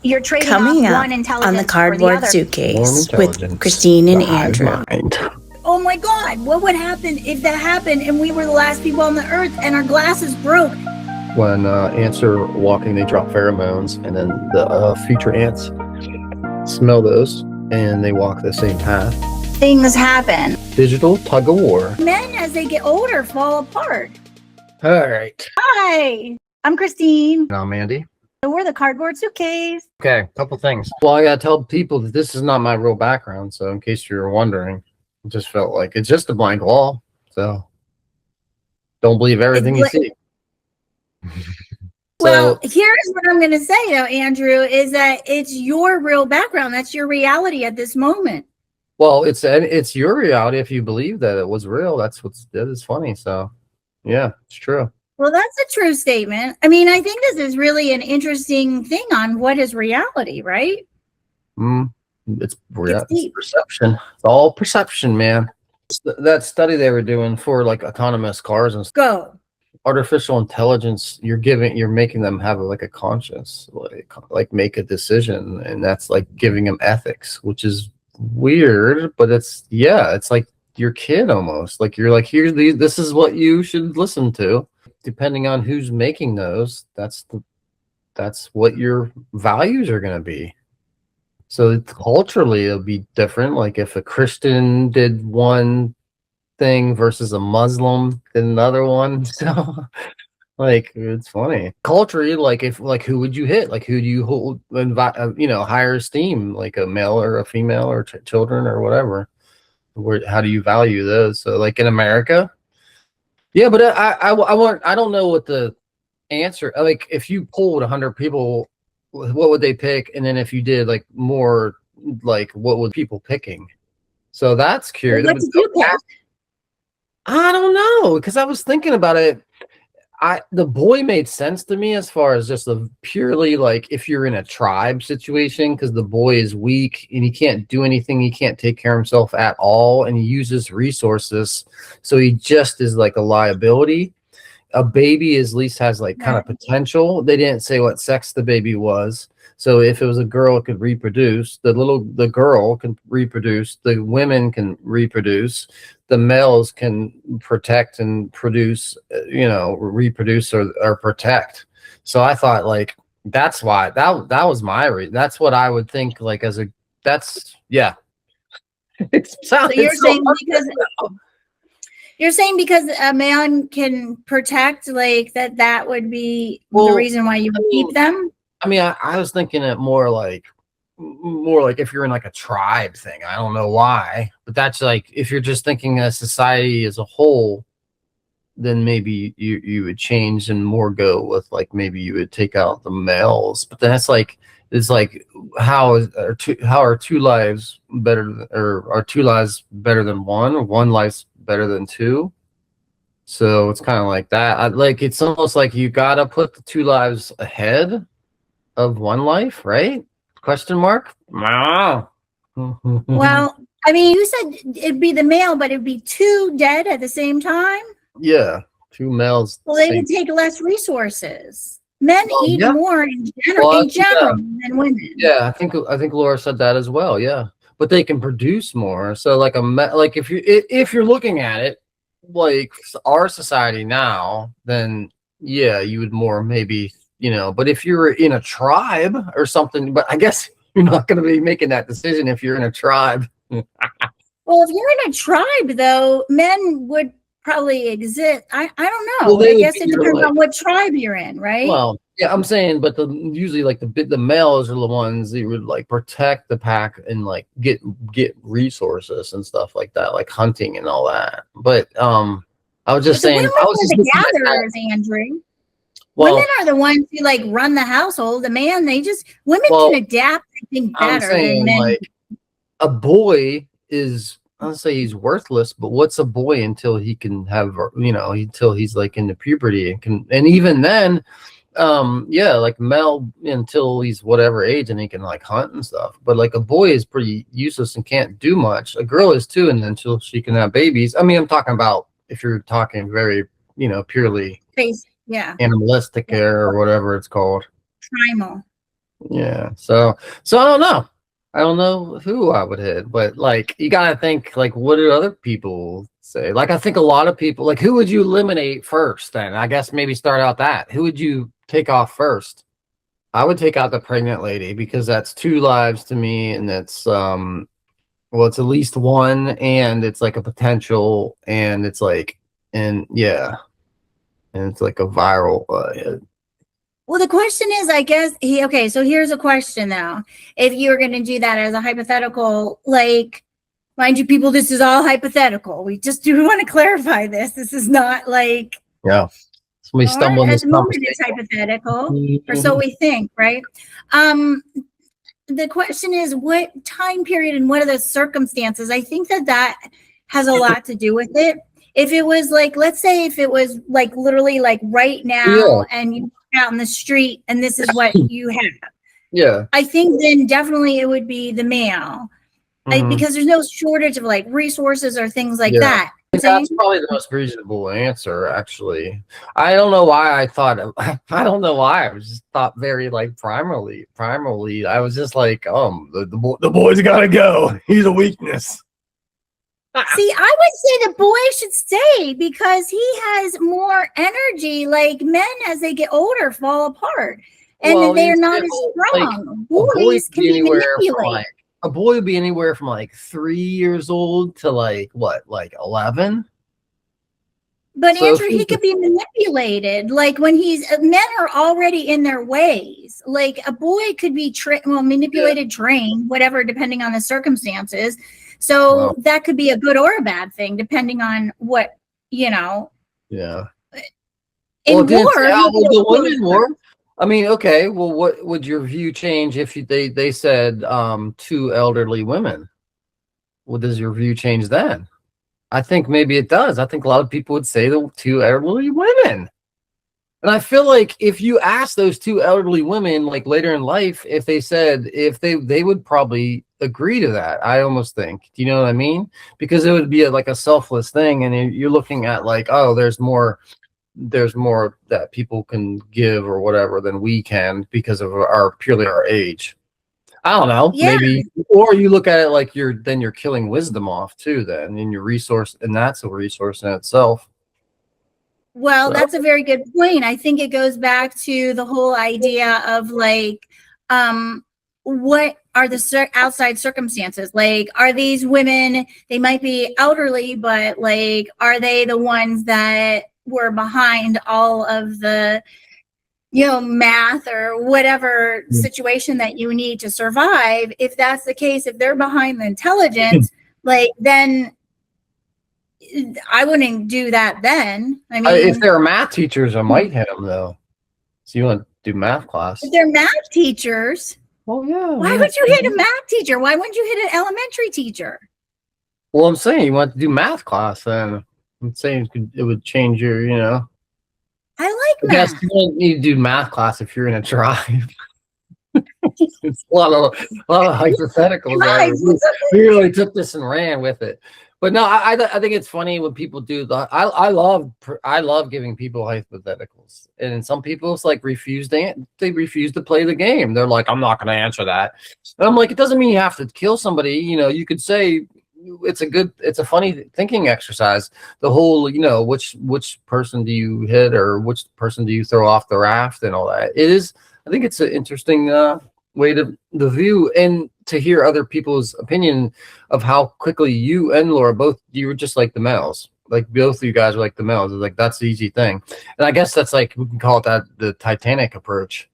You're trading Coming off up one intelligence on the for the Cardboard other. Suitcase with Christine and Andrew. Oh my God, what would happen if that happened and we were the last people on the earth and our glasses broke? When ants are walking, they drop pheromones, and then the future ants smell those, and they walk the same path. Things happen. Digital tug of war. Men, as they get older, fall apart. All right. Hi, I'm Christine. And I'm Andy. We're the Cardboard Suitcase. Okay, couple things. Well, I gotta tell people that this is not my real background, so in case you were wondering, it just felt like it's just a blank wall. So don't believe everything you see. Well, here's what I'm going to say, though, Andrew, is that it's your real background. That's your reality at this moment. Well, it's your reality if you believe that it was real. That is funny. So, yeah, it's true. Well, that's a true statement. I mean, I think this is really an interesting thing on what is reality, right? It's perception. It's all perception, man. That study they were doing for like autonomous cars and stuff. Go. Artificial intelligence, you're making them have like a conscience, like make a decision, and that's like giving them ethics, which is weird, but it's like your kid almost. Like you're like, this is what you should listen to. Depending on who's making those, that's what your values are going to be. So culturally, it'll be different. Like if a Christian did one thing versus a Muslim did another one. So, like, it's funny. Culturally, like who would you hit? Like who do you hold, higher esteem? Like a male or a female or children or whatever. How do you value those? So, like in America. Yeah, but I don't know what the answer. Like, if you polled 100 people, what would they pick? And then if you did like more, like what would people picking? So that's curious. What did you pick? I don't know, because I was thinking about it. The boy made sense to me as far as just the purely like if you're in a tribe situation, because the boy is weak and he can't do anything, he can't take care of himself at all, and he uses resources, so he just is like a liability. A baby at least has like kind of potential. They didn't say what sex the baby was, so if it was a girl, it could reproduce. The girl can reproduce. The women can reproduce. The males can protect and produce, reproduce or protect. So I thought like that's why that was my reason. That's what I would think like it so you're saying because a man can protect, like that would be the reason why you would keep them. I mean, I was thinking it more like if you're in like a tribe thing. I don't know why, but that's like if you're just thinking as society as a whole, then maybe you would change and more go with like maybe you would take out the males. But that's like how are two lives better, or are two lives better than one, or one life's better than two? So it's kind of like that. It's almost like you gotta put the two lives ahead of one life, right? Question mark? Wow. Well, I mean, you said it'd be the male, but it'd be two dead at the same time. Yeah, two males. Well, they would take less resources. Men eat more in general than women. Yeah, I think Laura said that as well. Yeah, but they can produce more. So like if you're looking at it like our society now, then yeah, you would more maybe. But if you're in a tribe or something, but I guess you're not going to be making that decision if you're in a tribe. Well, if you're in a tribe, though, men would probably exist. I don't know. Well, I guess it depends on what tribe you're in, right? Well, yeah, I'm saying, but usually like the males are the ones that would like protect the pack and like get resources and stuff like that, like hunting and all that. But I was just saying, I was just the gatherers, Andrew. Well, women are the ones who like run the household. The man, women can adapt, I think, better than men. Like, a boy is, I don't say he's worthless, but what's a boy until he can have, until he's like into puberty and even then, like male until he's whatever age and he can like hunt and stuff. But like a boy is pretty useless and can't do much. A girl is too, and until she can have babies. I mean, I'm talking about if you're talking very, purely. Yeah, animalistic care or whatever it's called. Primal. Yeah. So I don't know who I would hit, but like you gotta think like what do other people say? Like I think a lot of people like who would you eliminate first then? I guess maybe start out that. Who would you take off first? I would take out the pregnant lady because that's 2 lives to me and it's well it's at least one and it's like a potential and it's like and yeah. And it's like a viral Well, the question is, I guess, okay, so here's a question though. If you were going to do that as a hypothetical, like, mind you, people, this is all hypothetical. We just do want to clarify this. This is not like, yeah. Somebody stumble in at this the moment it's hypothetical, or so we think, right? The question is, what time period and what are the circumstances? I think that has a lot to do with it. If it was like, let's say if it was like literally like right now and you out in the street and this is what you have. Yeah. I think then definitely it would be the male. Because there's no shortage of like resources or things like that. That's probably the most reasonable answer, actually. I don't know why I thought I don't know why I was just thought very like primarily. I was just like, the boy's gotta go. He's a weakness. See, I would say the boy should stay because he has more energy. Like men, as they get older, fall apart, and they're not as strong. Like, boys can be manipulated. A boy would be anywhere from like 3 years old to like what, like 11. But so Andrew, he could be manipulated. Like when men are already in their ways. Like a boy could be manipulated, trained, whatever, depending on the circumstances. So that could be a good or a bad thing, depending on what, Yeah. In the women war. I mean, okay. Well, what would your view change if they said 2 elderly women? What does your view change then? I think maybe it does. I think a lot of people would say the 2 elderly women. And I feel like if you ask those 2 elderly women, like later in life, if they would probably agree to that. I almost think. Do you know what I mean? Because it would be like a selfless thing, and you're looking at like, oh, there's more that people can give or whatever than we can because of purely our age. I don't know, maybe, or you look at it like you're killing wisdom off too, then in your resource, and that's a resource in itself. Well, that's a very good point. I think it goes back to the whole idea of like, what are the outside circumstances? Like, are these women, they might be elderly, but like, are they the ones that were behind all of the, math or whatever situation that you need to survive? If that's the case, if they're behind the intelligence, like then I wouldn't do that then. I mean, if they're math teachers, I might hit them though. So you want to do math class? If they're math teachers, well, yeah. Why would you hit a math teacher? Why wouldn't you hit an elementary teacher? Well, I'm saying you want to do math class, then I'm saying it would change your, I like math. Yes, you don't need to do math class if you're in a tribe. It's a lot of hypotheticals there. We really took this and ran with it. But no, I think it's funny when people do that. I love giving people hypotheticals, and some people it's like refuse to play the game. They're like, I'm not going to answer that. And I'm like, it doesn't mean you have to kill somebody. You could say it's a funny thinking exercise. The whole, which person do you hit or which person do you throw off the raft and all that. It is. I think it's an interesting way to the view and to hear other people's opinion of how quickly you and Laura you were just like the males. Like both of you guys are like the males. It's like that's the easy thing. And I guess that's like we can call it the Titanic approach.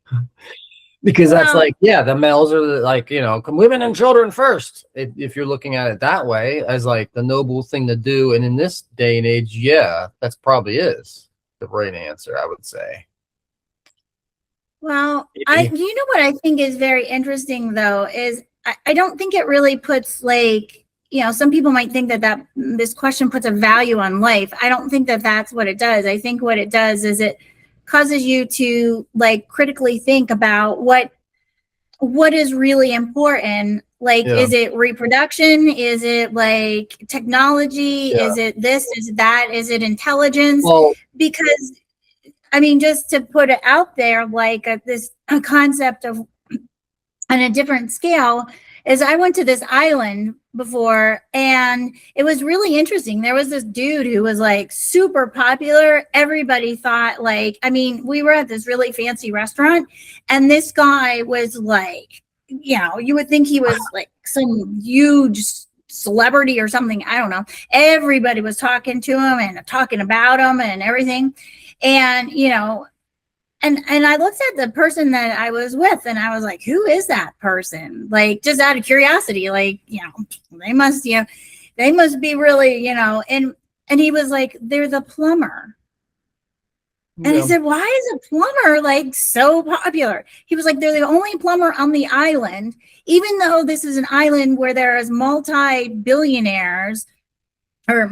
Because that's like, the males are like, women and children first. If you're looking at it that way as like the noble thing to do. And in this day and age, that's probably is the right answer, I would say. Well, what I think is very interesting though, is I don't think it really puts like, some people might think that this question puts a value on life. I don't think that that's what it does. I think what it does is it causes you to like critically think about what is really important. Like, is it reproduction? Is it like technology? Is it this? Is it that? Is it intelligence? Well, because I mean, just to put it out there, like a concept of on a different scale is I went to this island before, and it was really interesting. There was this dude who was like super popular. Everybody thought, like, I mean, we were at this really fancy restaurant, and this guy was like, you know, you would think he was like some huge celebrity or something. I don't know. Everybody was talking to him and talking about him and everything. And, you know, and I looked at the person that I was with, and I was like, who is that person? Like, just out of curiosity, like, you know, they must be really, you know, and he was like, they're the plumber. And I said, why is a plumber like so popular? He was like, they're the only plumber on the island, even though this is an island where there is multi-billionaires. Or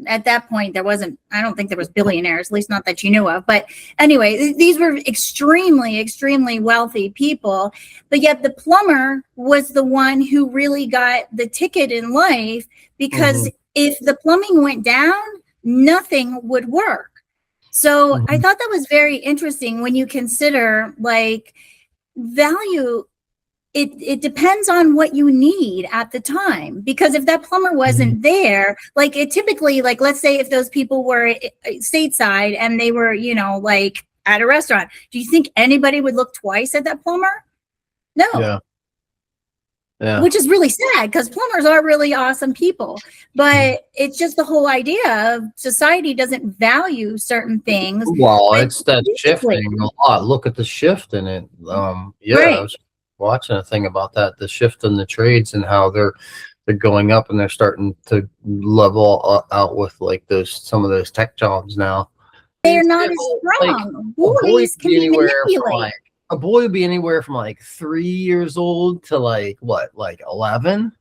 at that point, I don't think there was billionaires, at least not that you knew of. But anyway, these were extremely, extremely wealthy people. But yet the plumber was the one who really got the ticket in life, because if the plumbing went down, nothing would work. So I thought that was very interesting when you consider like value. It depends on what you need at the time, because if that plumber wasn't there, like it typically, like, let's say if those people were stateside and they were, you know, like at a restaurant, do you think anybody would look twice at that plumber? No. Yeah. Which is really sad, because plumbers are really awesome people, but it's just the whole idea of society doesn't value certain things. Well, it's that shifting a lot. Look at the shift in it. Right. I was watching a thing about that, the shift in the trades and how they're going up, and they're starting to level out with like some of those tech jobs now. They're not as strong. Like, boys can be manipulated. A boy would be anywhere from like 3 years old to like 11.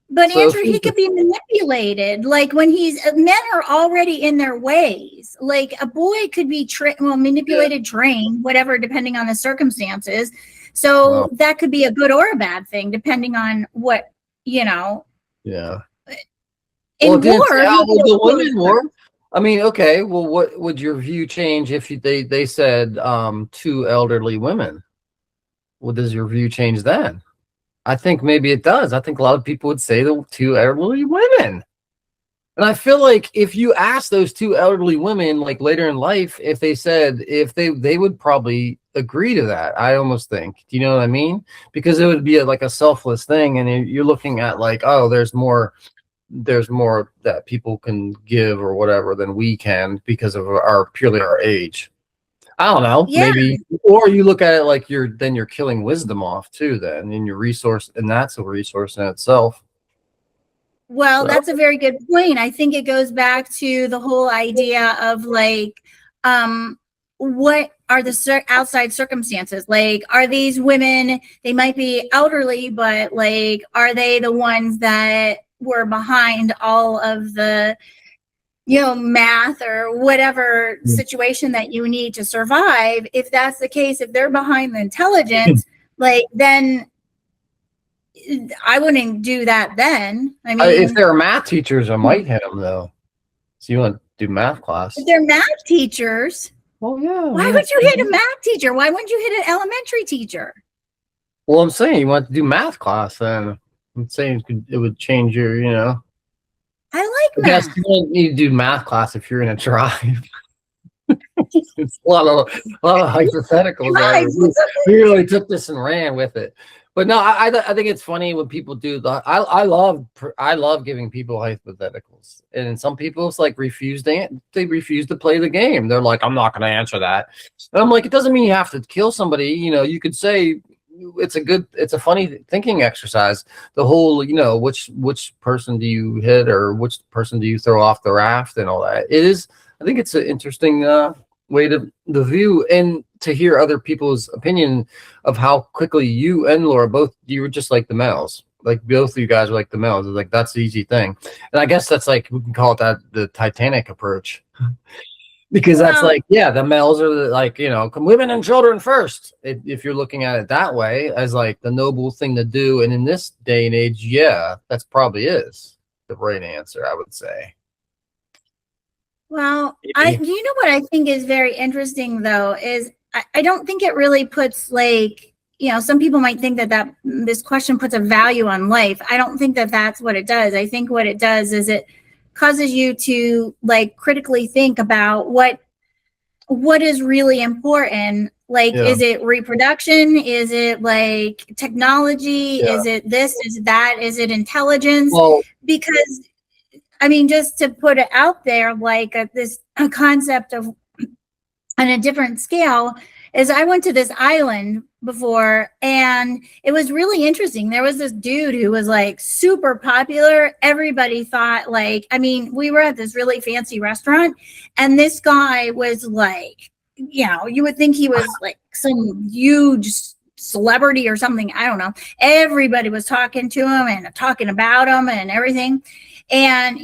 But so Andrew, he could be manipulated. Like when men are already in their ways. Like a boy could be manipulated, trained, whatever, depending on the circumstances. So that could be a good or a bad thing, depending on what, you know. Yeah. In war, the women war. I mean, okay. Well, what would your view change if they said 2 elderly women? What does your view change then? I think maybe it does. I think a lot of people would say the 2 elderly women. And I feel like if you ask those 2 elderly women, like later in life, if they would probably agree to that. I almost think. Do you know what I mean? Because it would be like a selfless thing, and you're looking at like, oh, there's more that people can give or whatever than we can because of purely our age. I don't know, maybe, or you look at it like you're killing wisdom off too, then in your resource, and that's a resource in itself. Well, that's a very good point. I think it goes back to the whole idea of like, what are the outside circumstances? Like, are these women, they might be elderly, but like, are they the ones that were behind all of the, you know, math or whatever situation that you need to survive? If that's the case, if they're behind the intelligence, like, then I wouldn't do that then. I mean, if they're math teachers, I might hit them though. So you want to do math class? If they're math teachers, well, yeah. Why would you hit a math teacher? Why wouldn't you hit an elementary teacher? Well, I'm saying you want to do math class, then I'm saying it would change your, you know. I like math. Yes, you don't need to do math class if you're in a tribe. It's a lot of hypotheticals there. We really took this and ran with it. But no, I think it's funny when people do that. I love giving people hypotheticals, and some people it's like they refuse to play the game. They're like, I'm not going to answer that. And I'm like, it doesn't mean you have to kill somebody. You know, you could say it's a funny thinking exercise. The whole, you know, which person do you hit or which person do you throw off the raft and all that. It is. I think it's an interesting way to the view and to hear other people's opinion of how quickly you and Laura you were just like the males. Like both of you guys are like the males. It's like that's the easy thing. And I guess that's like we can call it the Titanic approach. Because that's like, yeah, the males are like, you know, women and children first. If you're looking at it that way as like the noble thing to do. And in this day and age, yeah, that's probably is the right answer, I would say. Well, you know what I think is very interesting though, is I don't think it really puts like some people might think that this question puts a value on life. I don't think that that's what it does. I think what it does is it causes you to like critically think about what is really important. Like, is it reproduction? Is it like technology? Is it this? Is it that? Is it intelligence? Well, because I mean, just to put it out there, like a concept of on a different scale is I went to this island before and it was really interesting. There was this dude who was like super popular. Everybody thought like, I mean, we were at this really fancy restaurant and this guy was like, you would think he was like some huge celebrity or something. I don't know. Everybody was talking to him and talking about him and everything. And,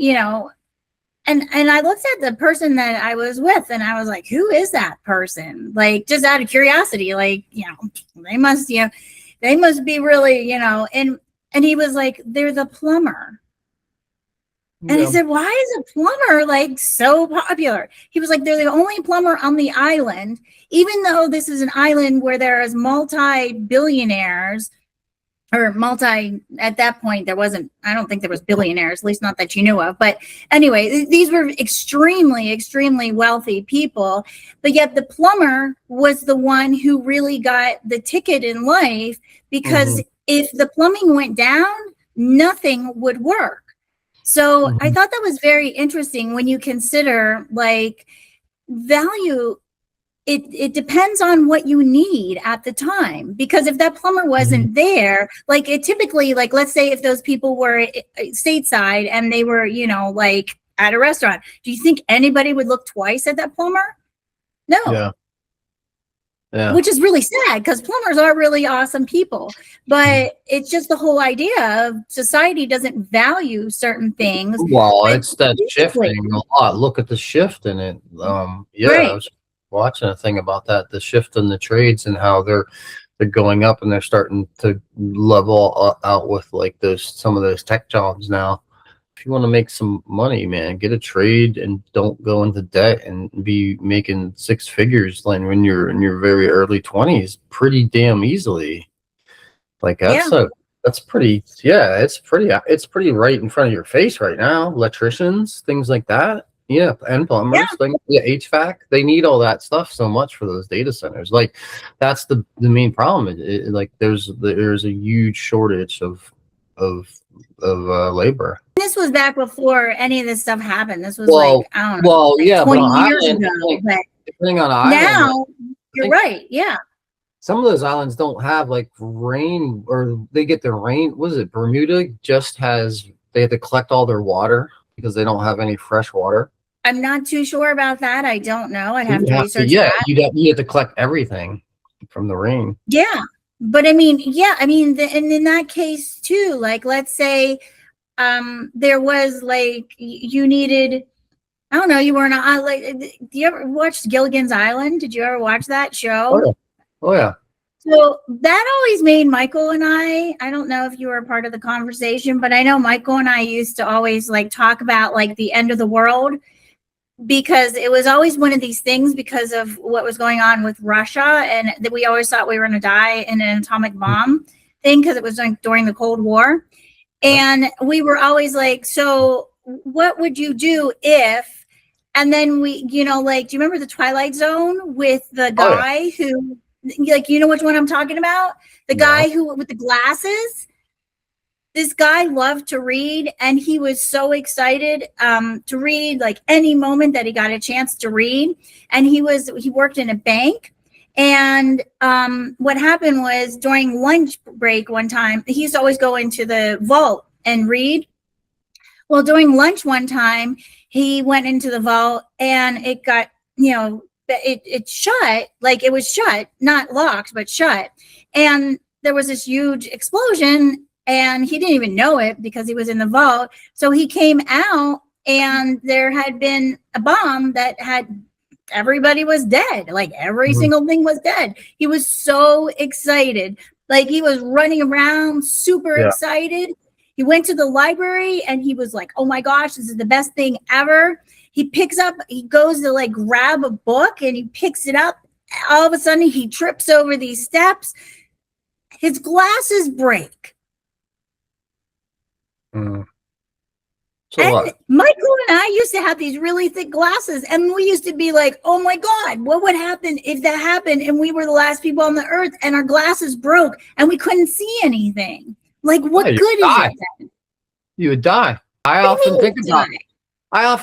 and I looked at the person that I was with and I was like, who is that person? Like, just out of curiosity, like, they must be really, and he was like, they're the plumber. And I said, why is a plumber like so popular? He was like, they're the only plumber on the island, even though this is an island where there is multi-billionaires. Or at that point, I don't think there was billionaires, at least not that you knew of. But anyway, these were extremely, extremely wealthy people. But yet the plumber was the one who really got the ticket in life because if the plumbing went down, nothing would work. So I thought that was very interesting when you consider like value. It depends on what you need at the time, because if that plumber wasn't there, like it typically, like, let's say if those people were stateside and they were, like at a restaurant, do you think anybody would look twice at that plumber? No. Yeah. Which is really sad because plumbers are really awesome people, but it's just the whole idea of society doesn't value certain things. Well, it's that shifting a lot. Look at the shift in it. I was watching a thing about that, the shift in the trades and how they're going up and they're starting to level out with like some of those tech jobs now. If you want to make some money, man, get a trade and don't go into debt and be making six figures when you're in your very early 20s pretty damn easily. Like it's pretty right in front of your face right now. Electricians, things like that. Yeah, and plumbers, HVAC, they need all that stuff so much for those data centers. Like, that's the main problem. Like, there's a huge shortage of labor. This was back before any of this stuff happened. This was like, I don't know. Well, like 20 years ago. Depending on island, now, you're right. Yeah. Some of those islands don't have like rain, or they get their rain. What is it? Bermuda they have to collect all their water because they don't have any fresh water. I'm not too sure about that. I don't know. I'd have to research that. You have to collect everything from the rain. Yeah. But I mean, and in that case too, like, let's say there was like, you needed, I don't know, you were not like, do you ever watch Gilligan's Island? Did you ever watch that show? Oh yeah. So that always made Michael and I don't know if you were a part of the conversation, but I know Michael and I used to always like talk about like the end of the world, because it was always one of these things because of what was going on with Russia, and that we always thought we were going to die in an atomic bomb thing because it was during the Cold War. And we were always like, so what would you do if, and then we, like, do you remember the Twilight Zone with the guy who, like, which one I'm talking about? The guy who with the glasses. This guy loved to read, and he was so excited to read, like any moment that he got a chance to read. And he worked in a bank. And what happened was during lunch break one time, he used to always go into the vault and read. Well, during lunch one time, he went into the vault and it got, it shut, like it was shut, not locked, but shut. And there was this huge explosion. And he didn't even know it because he was in the vault. So he came out and there had been a bomb that had, everybody was dead. Like every single thing was dead. He was so excited. Like he was running around super excited. He went to the library and he was like, oh my gosh, this is the best thing ever. He goes to like grab a book and he picks it up. All of a sudden he trips over these steps. his glasses break. So And what? Michael and I used to have these really thick glasses, and we used to be like, oh my God, what would happen if that happened and we were the last people on the earth and our glasses broke and we couldn't see anything? Like, what Yeah, good is it then? You would die. I What do you often mean think you about die? I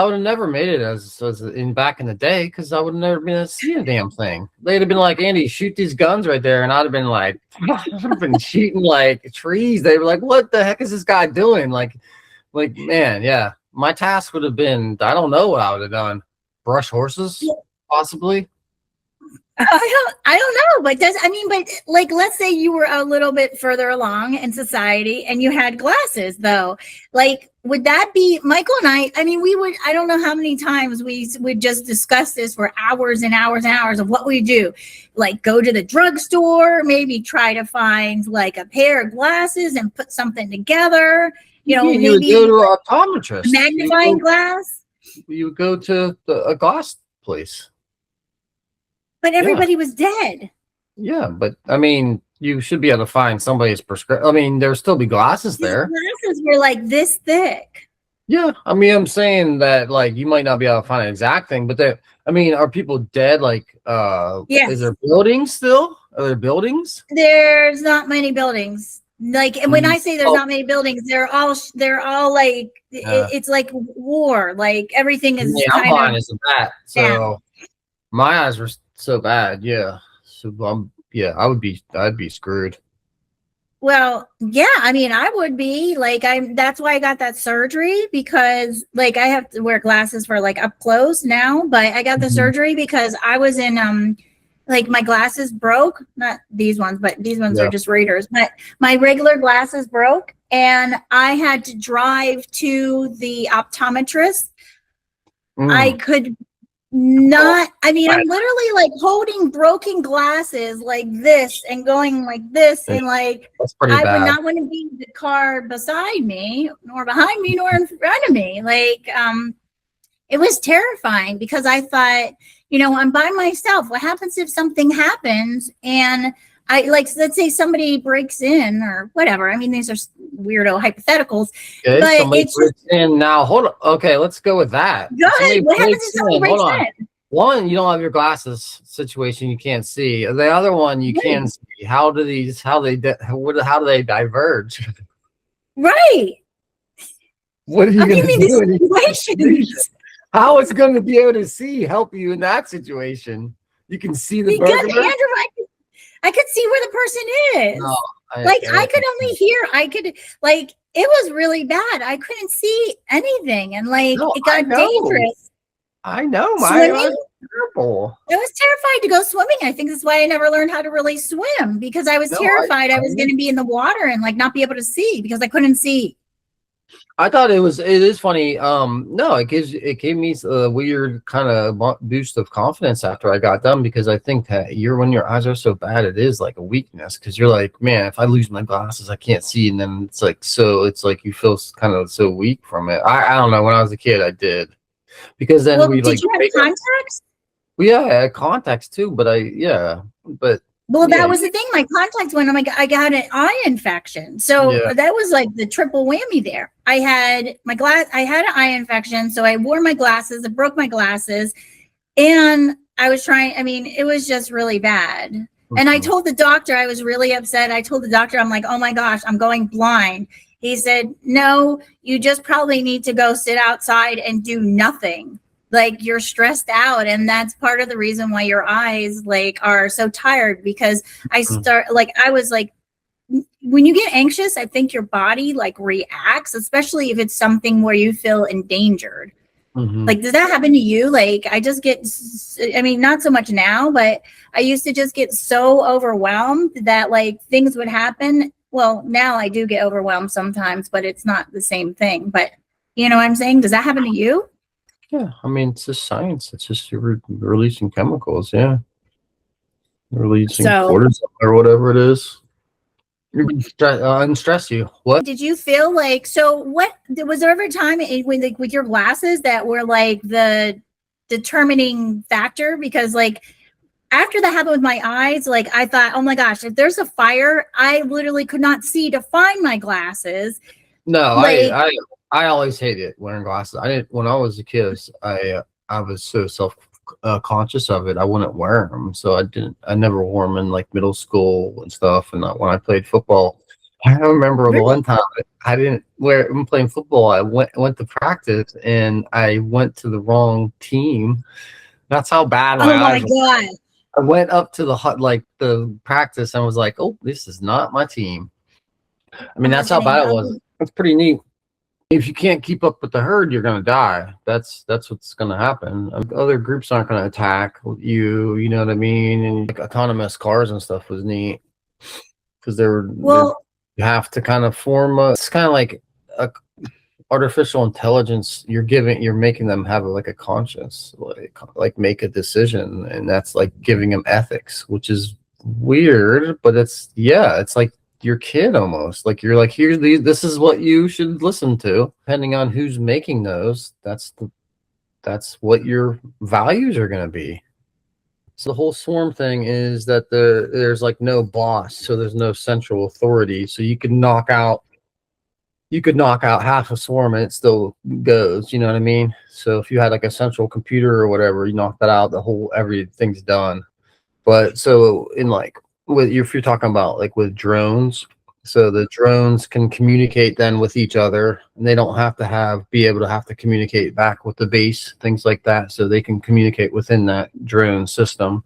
would have never made it as in back in the day because I would have never been able to see a damn thing. They'd have been like, Andy, shoot these guns right there, and I'd have been like, I'd have been shooting like trees. They were like, what the heck is this guy doing? Like man, yeah. My task would have been, I don't know what I would have done. Brush horses, possibly. I don't know, but like, let's say you were a little bit further along in society and you had glasses, though. Like, would that be Michael and I mean, I don't know how many times we would just discuss this for hours and hours and hours of what we do. Like, go to the drugstore, maybe try to find like a pair of glasses and put something together. You know, you would maybe go to an optometrist. magnifying glass. You would go to a glass place. But everybody was dead. Yeah, but I mean, you should be able to find somebody's prescription. I mean, there'll still be glasses there. These glasses were like this thick. Yeah, I mean, I'm saying that like you might not be able to find an exact thing, but I mean, are people dead? Like, Yes. Is there buildings still? Are there buildings? There's not many buildings. Like, and when I say there's not many buildings, they're all like it's like war. Like, everything is Yeah, mine is that. So down. my eyes were so bad. Yeah. So I'd be screwed. Well, yeah, I mean, I would be like, that's why I got that surgery, because like I have to wear glasses for like up close now, but I got the surgery because I was in like my glasses broke, not these ones, but these ones are just readers, but my regular glasses broke and I had to drive to the optometrist. I could not, I mean, I'm literally like holding broken glasses like this and going like this, and like I would not want to be in the car beside me, nor behind me, nor in front of me. Like, it was terrifying because I thought, you know, I'm by myself. What happens if something happens and I, like, let's say somebody breaks in or whatever. I mean, these are weirdo hypotheticals. Okay, but somebody breaks in now. Hold on. Okay, let's go with that. Good. What happens if somebody breaks in? One, you don't have your glasses situation, you can't see. The other one, you can see. How do they diverge? Right. What are you going to do? How is going to be able to see help you in that situation? You can see the because burglar? Andrew, I could see where the person is. No, I could only hear. I could, like, it was really bad. I couldn't see anything, and like it got dangerous. I know. Swimming? My eyes are terrible. I was terrified to go swimming. I think that's why I never learned how to really swim, because I was terrified I was going to be in the water and like not be able to see because I couldn't see. I thought it is funny. No, it gave me a weird kind of boost of confidence after I got done, because I think that when your eyes are so bad, it is like a weakness, because you're like, man, if I lose my glasses, I can't see, and then it's like you feel kind of so weak from it. I don't know. When I was a kid, I did, because then did you have contacts? Well, yeah, I had contacts too, but that was the thing. My contacts went. I got an eye infection, so that was like the triple whammy there. I had an eye infection, so I wore my glasses. I broke my glasses, and I was trying. I mean, it was just really bad. Mm-hmm. And I told the doctor I was really upset. I told the doctor, I'm like, oh my gosh, I'm going blind. He said, no, you just probably need to go sit outside and do nothing. Like, you're stressed out, and that's part of the reason why your eyes like are so tired, because I was like, when you get anxious, I think your body like reacts, especially if it's something where you feel endangered. Mm-hmm. Like, does that happen to you? Like, I just get, I mean, not so much now, but I used to just get so overwhelmed that like things would happen. Well, now I do get overwhelmed sometimes, but it's not the same thing. But you know what I'm saying? Does that happen to you? Yeah, I mean, it's just science. It's just you're releasing chemicals. Yeah, releasing cortisol or whatever it is. Unstress you. What did you feel like? So, what was there ever a time with your glasses that were like the determining factor? Because like after that happened with my eyes, like I thought, oh my gosh, if there's a fire, I literally could not see to find my glasses. No, Like, I always hated wearing glasses. I didn't when I was a kid. I was so conscious of it. I wouldn't wear them, so I never wore them in like middle school and stuff. And when I played football, I remember the one time I didn't wear. I'm playing football. I went to practice and I went to the wrong team. That's how bad my eyes were. God. I went up to the practice and was like, "Oh, this is not my team." I mean, that's how bad it was. It's pretty neat. If you can't keep up with the herd, you're gonna die. That's what's gonna happen. Other groups aren't gonna attack you. You know what I mean? And like, autonomous cars and stuff was neat because you have to kind of form it's kind of like a artificial intelligence. You're making them have like a conscience, like make a decision, and that's like giving them ethics, which is weird, but it's like your kid almost. Like you're like, this is what you should listen to. Depending on who's making those, that's what your values are going to be. So the whole swarm thing is that there's like no boss, so there's no central authority. So you could knock out half a swarm and it still goes. You know what I mean? So if you had like a central computer or whatever, you knock that out, everything's done. But so if you're talking about like with drones, so the drones can communicate then with each other, and they don't have to be able to communicate back with the base, things like that. So they can communicate within that drone system,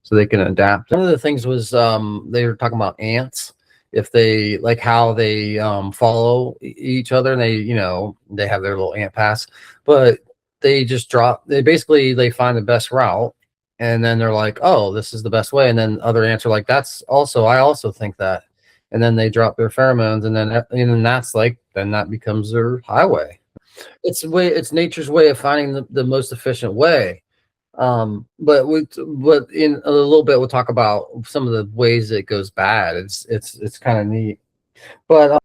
so they can adapt. One of the things was they were talking about ants. If they like how they follow each other, and they have their little ant pass, but they find the best route. And then they're like, oh, this is the best way. And then other ants are like, I also think that. And then they drop their pheromones, and then that's like, then that becomes their highway. It's nature's way of finding the most efficient way. But in a little bit, we'll talk about some of the ways it goes bad. It's kind of neat. But I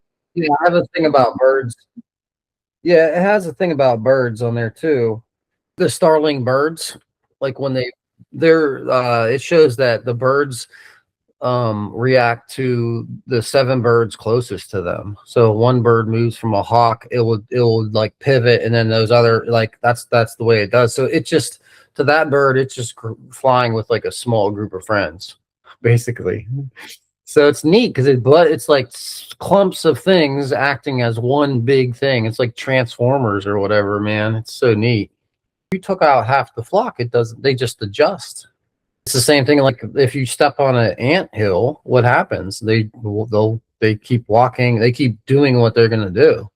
have a thing about birds. Yeah, it has a thing about birds on there too. The starling birds, like when it shows that the birds react to the 7 birds closest to them. So one bird moves from a hawk, it will like pivot, and then those other, like that's the way it does. So it just, to that bird, it's just flying with like a small group of friends, basically. So it's neat because it's like clumps of things acting as one big thing. It's like Transformers or whatever, man. It's so neat. You took out half the flock, they just adjust. It's the same thing like if you step on an ant hill, what happens? They keep walking, they keep doing what they're going to do.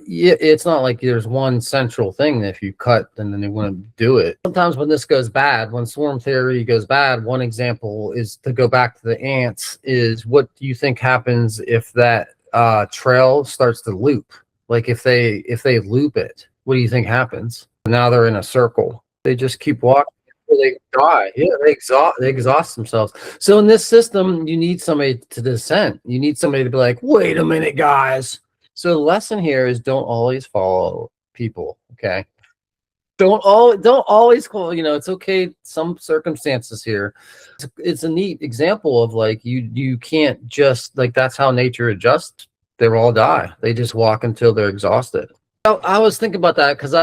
Yeah, it's not like there's one central thing that if you cut, then they wouldn't do it. Sometimes when this goes bad, when swarm theory goes bad, one example is, to go back to the ants, is what do you think happens if that trail starts to loop? Like if they loop it, what do you think happens? Now they're in a circle. They just keep walking until they die. Yeah, they exhaust themselves. So in this system, you need somebody to dissent. You need somebody to be like, wait a minute, guys. So the lesson here is don't always follow people. Okay. Don't always call, it's okay. Some circumstances here. It's a neat example of like, you can't just like, that's how nature adjusts. They will all die. They just walk until they're exhausted. I was thinking about that because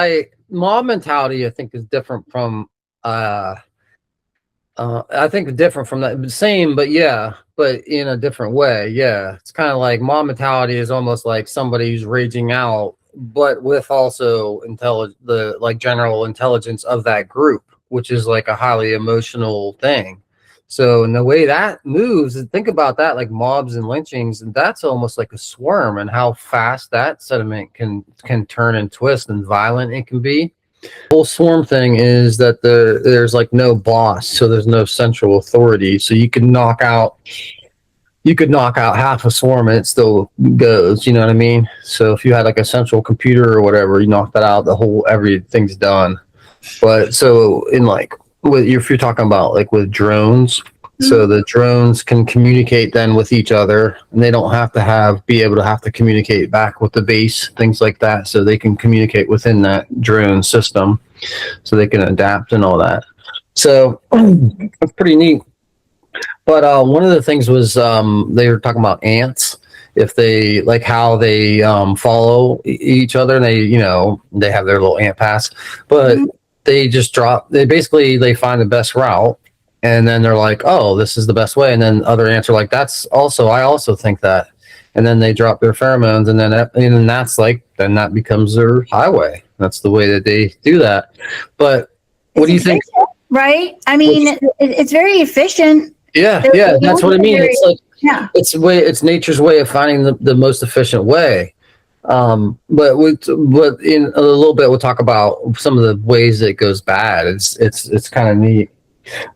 mob mentality, I think, is different from I think different from that. Same, but in a different way. Yeah. It's kind of like mob mentality is almost like somebody who's raging out, but with also the general intelligence of that group, which is like a highly emotional thing. So in the way that moves, think about that, like mobs and lynchings, and that's almost like a swarm, and how fast that sentiment can turn and twist and violent it can be. The whole swarm thing is that there's like no boss, so there's no central authority. So you could knock out half a swarm and it still goes. You know what I mean? So if you had like a central computer or whatever, you knock that out, everything's done. But so if you're talking about like with drones, so the drones can communicate then with each other, and they don't have to be able to communicate back with the base, things like that. So they can communicate within that drone system, so they can adapt and all that. So it's pretty neat. But one of the things was they were talking about ants. If they like how they follow each other, and they have their little ant pass, but they just drop. They find the best route, and then they're like, "Oh, this is the best way." And then other ants are like, I also think that." And then they drop their pheromones, and then that becomes their highway. That's the way that they do that. But what do you think? Right? I mean, it's very efficient. Yeah, that's what I mean. It's like it's nature's way of finding the most efficient way. But in a little bit we'll talk about some of the ways that it goes bad. It's kind of neat.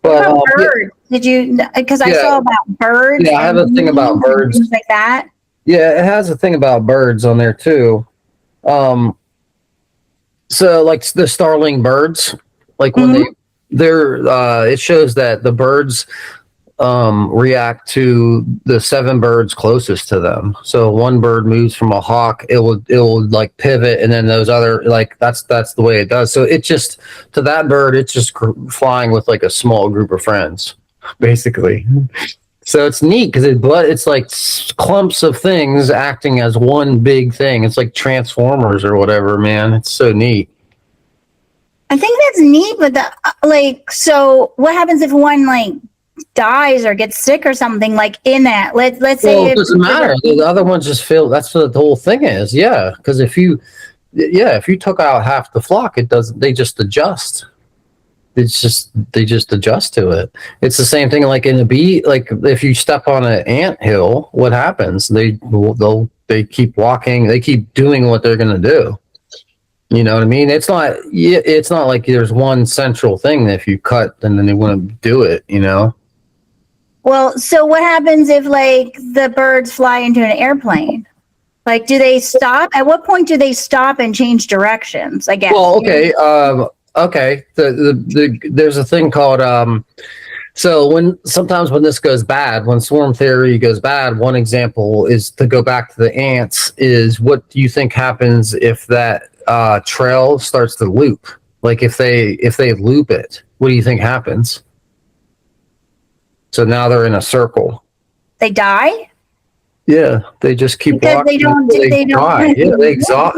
But birds? Did you? Because I saw about birds. Yeah, I have a thing about birds, things like that. Yeah, it has a thing about birds on there too. So like the starling birds, like when it shows that the birds react to the 7 birds closest to them. So one bird moves from a hawk, it will like pivot, and then those other, like that's the way it does. So it just, to that bird, it's just flying with like a small group of friends, basically. So it's neat because it's like clumps of things acting as one big thing. It's like Transformers or whatever, man. It's so neat. I think that's neat, but so what happens if one like dies or gets sick or something like in that? Let's say it doesn't matter. The other ones just feel, that's what the whole thing is. Yeah, because if you took out half the flock, they just adjust. They just adjust to it. It's the same thing like in a bee. Like if you step on an ant hill, what happens? They keep walking. They keep doing what they're going to do. You know what I mean? It's not like there's one central thing that if you cut, then they wouldn't do it. You know. Well, so what happens if like the birds fly into an airplane? Like, do they stop? At what point do they stop and change directions? I guess. Well, okay. Okay. There's a thing called so sometimes when this goes bad, when swarm theory goes bad, one example is to go back to the ants is what do you think happens if that trail starts to loop? Like if they loop it, what do you think happens? So now they're in a circle. They die? Yeah, they just keep because walking. They die. Yeah,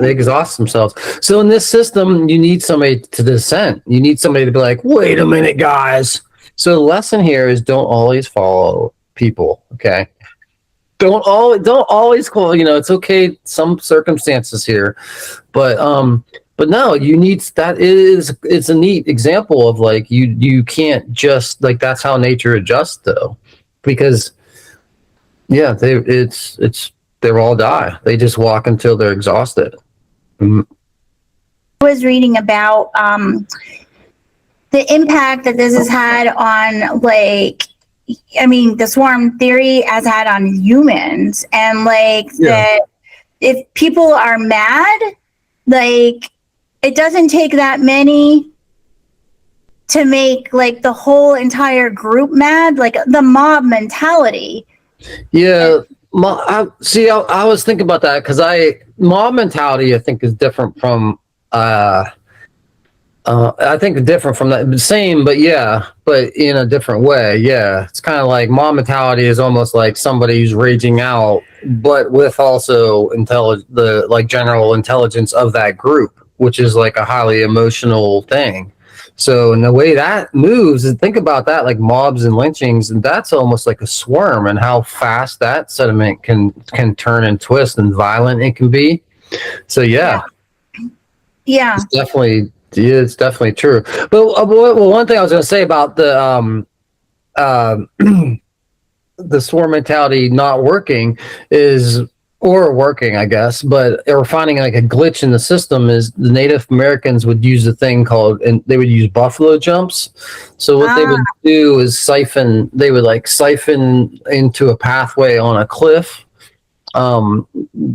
they exhaust themselves. So in this system, you need somebody to dissent. You need somebody to be like, wait a minute, guys. So the lesson here is don't always follow people. Okay. Don't always call, it's okay. Some circumstances here, but no, you need it's a neat example of like, you can't just like, that's how nature adjusts though, because yeah, they'll all die. They just walk until they're exhausted. I was reading about the impact that this has had on the swarm theory has had on humans, and that if people are mad, like it doesn't take that many to make like the whole entire group mad, like the mob mentality. Yeah, I was thinking about that because mob mentality I think is different from I think different from that, same, but in a different way. Yeah, it's kind of like mob mentality is almost like somebody who's raging out, but with also the general intelligence of that group, which is like a highly emotional thing. So in the way that moves, and think about that, like mobs and lynchings, and that's almost like a swarm, and how fast that sediment can turn and twist and violent it can be. So yeah. It's definitely true. But one thing I was going to say about the the swarm mentality not working or working, I guess, but or finding like a glitch in the system is the Native Americans would use a thing called, and they would use buffalo jumps. So what they would do is siphon into a pathway on a cliff. And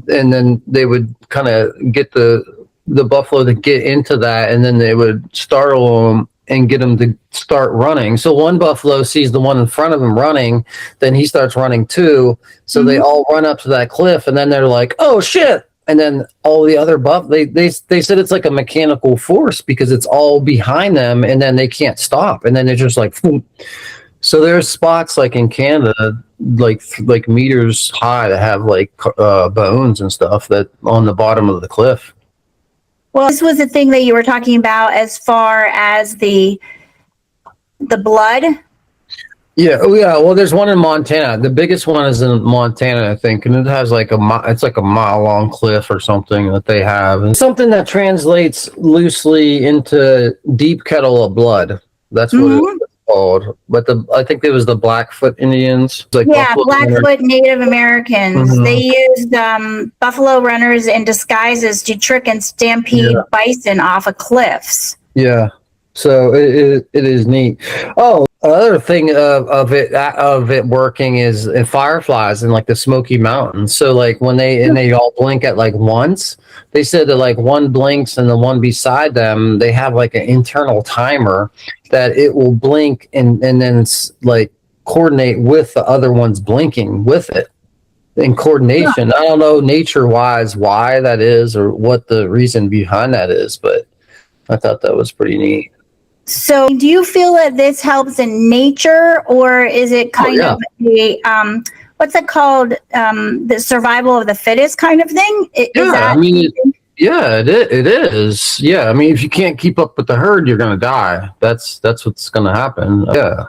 then they would kind of get the buffalo to get into that, and then they would startle them and get them to start running. So one buffalo sees the one in front of him running, then he starts running too. So they all run up to that cliff, and then they're like, "Oh shit!" and then all the other they said it's like a mechanical force because it's all behind them, and then they can't stop, and then they're just like boom. So there's spots like in Canada, like meters high, that have like bones and stuff that on the bottom of the cliff. Well, this was the thing that you were talking about as far as the blood. Yeah. Oh, yeah. Well, there's one in Montana. The biggest one is in Montana, I think, and it has like it's like a mile long cliff or something that they have, and something that translates loosely into deep kettle of blood. That's what it's called. But I think it was the Blackfoot Indians. Like Blackfoot Native Americans. They used buffalo runners in disguises to trick and stampede bison off of cliffs. Yeah. So it is neat. Oh, another thing of it working is in fireflies in like the Smoky Mountains. So like when they all blink at like once, they said that like one blinks and the one beside them, they have like an internal timer that it will blink and then like coordinate with the other one's blinking with it in coordination. I don't know nature wise why that is or what the reason behind that is, but I thought that was pretty neat. So do you feel that this helps in nature, or is it kind of a, what's it called? The survival of the fittest kind of thing? It is. Yeah. I mean, if you can't keep up with the herd, you're going to die. That's what's going to happen. Yeah.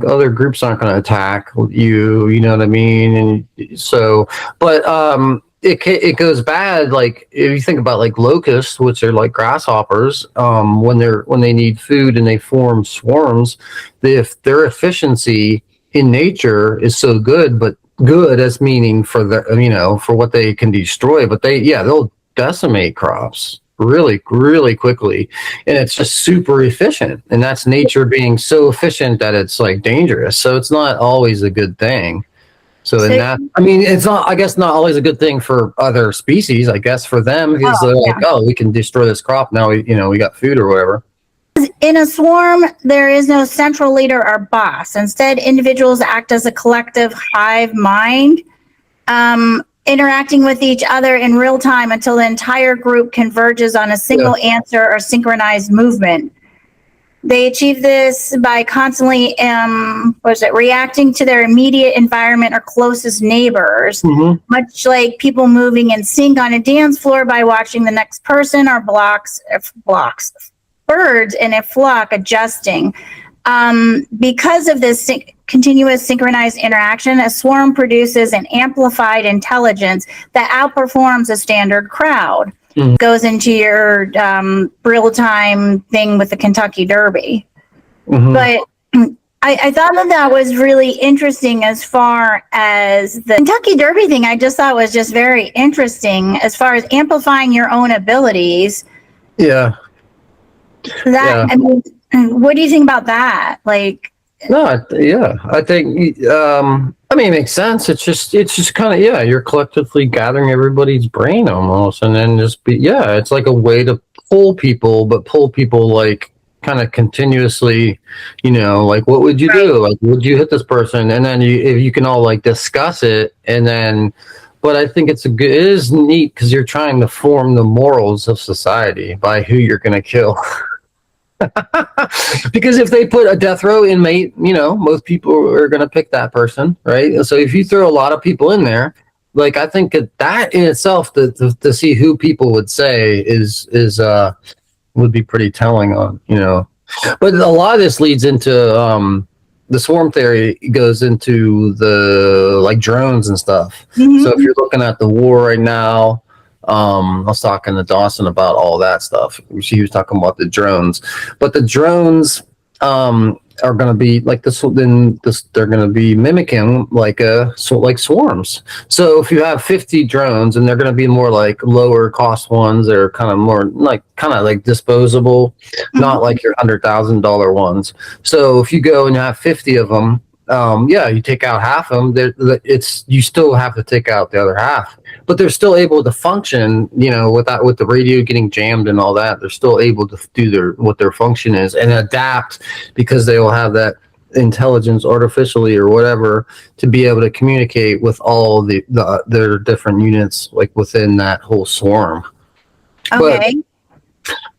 Other groups aren't going to attack you, you know what I mean? And so, but, it goes bad, like if you think about like locusts, which are like grasshoppers, when they need food and they form swarms, if their efficiency in nature is so good, but good as meaning for for what they can destroy, but they'll decimate crops really, really quickly, and it's just super efficient, and that's nature being so efficient that it's like dangerous. So it's not always a good thing. So in that, I mean, it's not, I guess, not always a good thing for other species, I guess, for them, because they're like, oh, we can destroy this crop. Now we got food or whatever. In a swarm, there is no central leader or boss. Instead, individuals act as a collective hive mind, interacting with each other in real time until the entire group converges on a single answer or synchronized movement. They achieve this by constantly reacting to their immediate environment or closest neighbors, much like people moving in sync on a dance floor by watching the next person, or birds in a flock adjusting. Because of this continuous synchronized interaction, a swarm produces an amplified intelligence that outperforms a standard crowd. Goes into your real-time thing with the Kentucky Derby. But I thought that was really interesting as far as the Kentucky Derby thing. I just thought was just very interesting as far as amplifying your own abilities. Yeah. I mean, what do you think about that? Like, no, yeah, I think, I mean, it makes sense. It's just kind of, you're collectively gathering everybody's brain almost, and then it's like a way to pull people, but pull people like kind of continuously, like, what would you do? Like, would you hit this person? And then if you can all like discuss it, and then, but I think it is neat because you're trying to form the morals of society by who you're going to kill. Because if they put a death row inmate, most people are going to pick that person, right? So if you throw a lot of people in there, like, I think that in itself, to see who people would say would be pretty telling on, But a lot of this leads into the swarm theory goes into the like drones and stuff. So if you're looking at the war right now. I was talking to Dawson about all that stuff. She was talking about the drones, but the drones are going to be like this. They're going to be mimicking like swarms. So if you have 50 drones, and they're going to be more like lower cost ones, that are kind of more like disposable, not like your $100,000 ones. So if you go and you have 50 of them, you take out half of them. You still have to take out the other half, but they're still able to function. With the radio getting jammed and all that, they're still able to do what their function is and adapt, because they will have that intelligence artificially or whatever to be able to communicate with all their different units like within that whole swarm. Okay.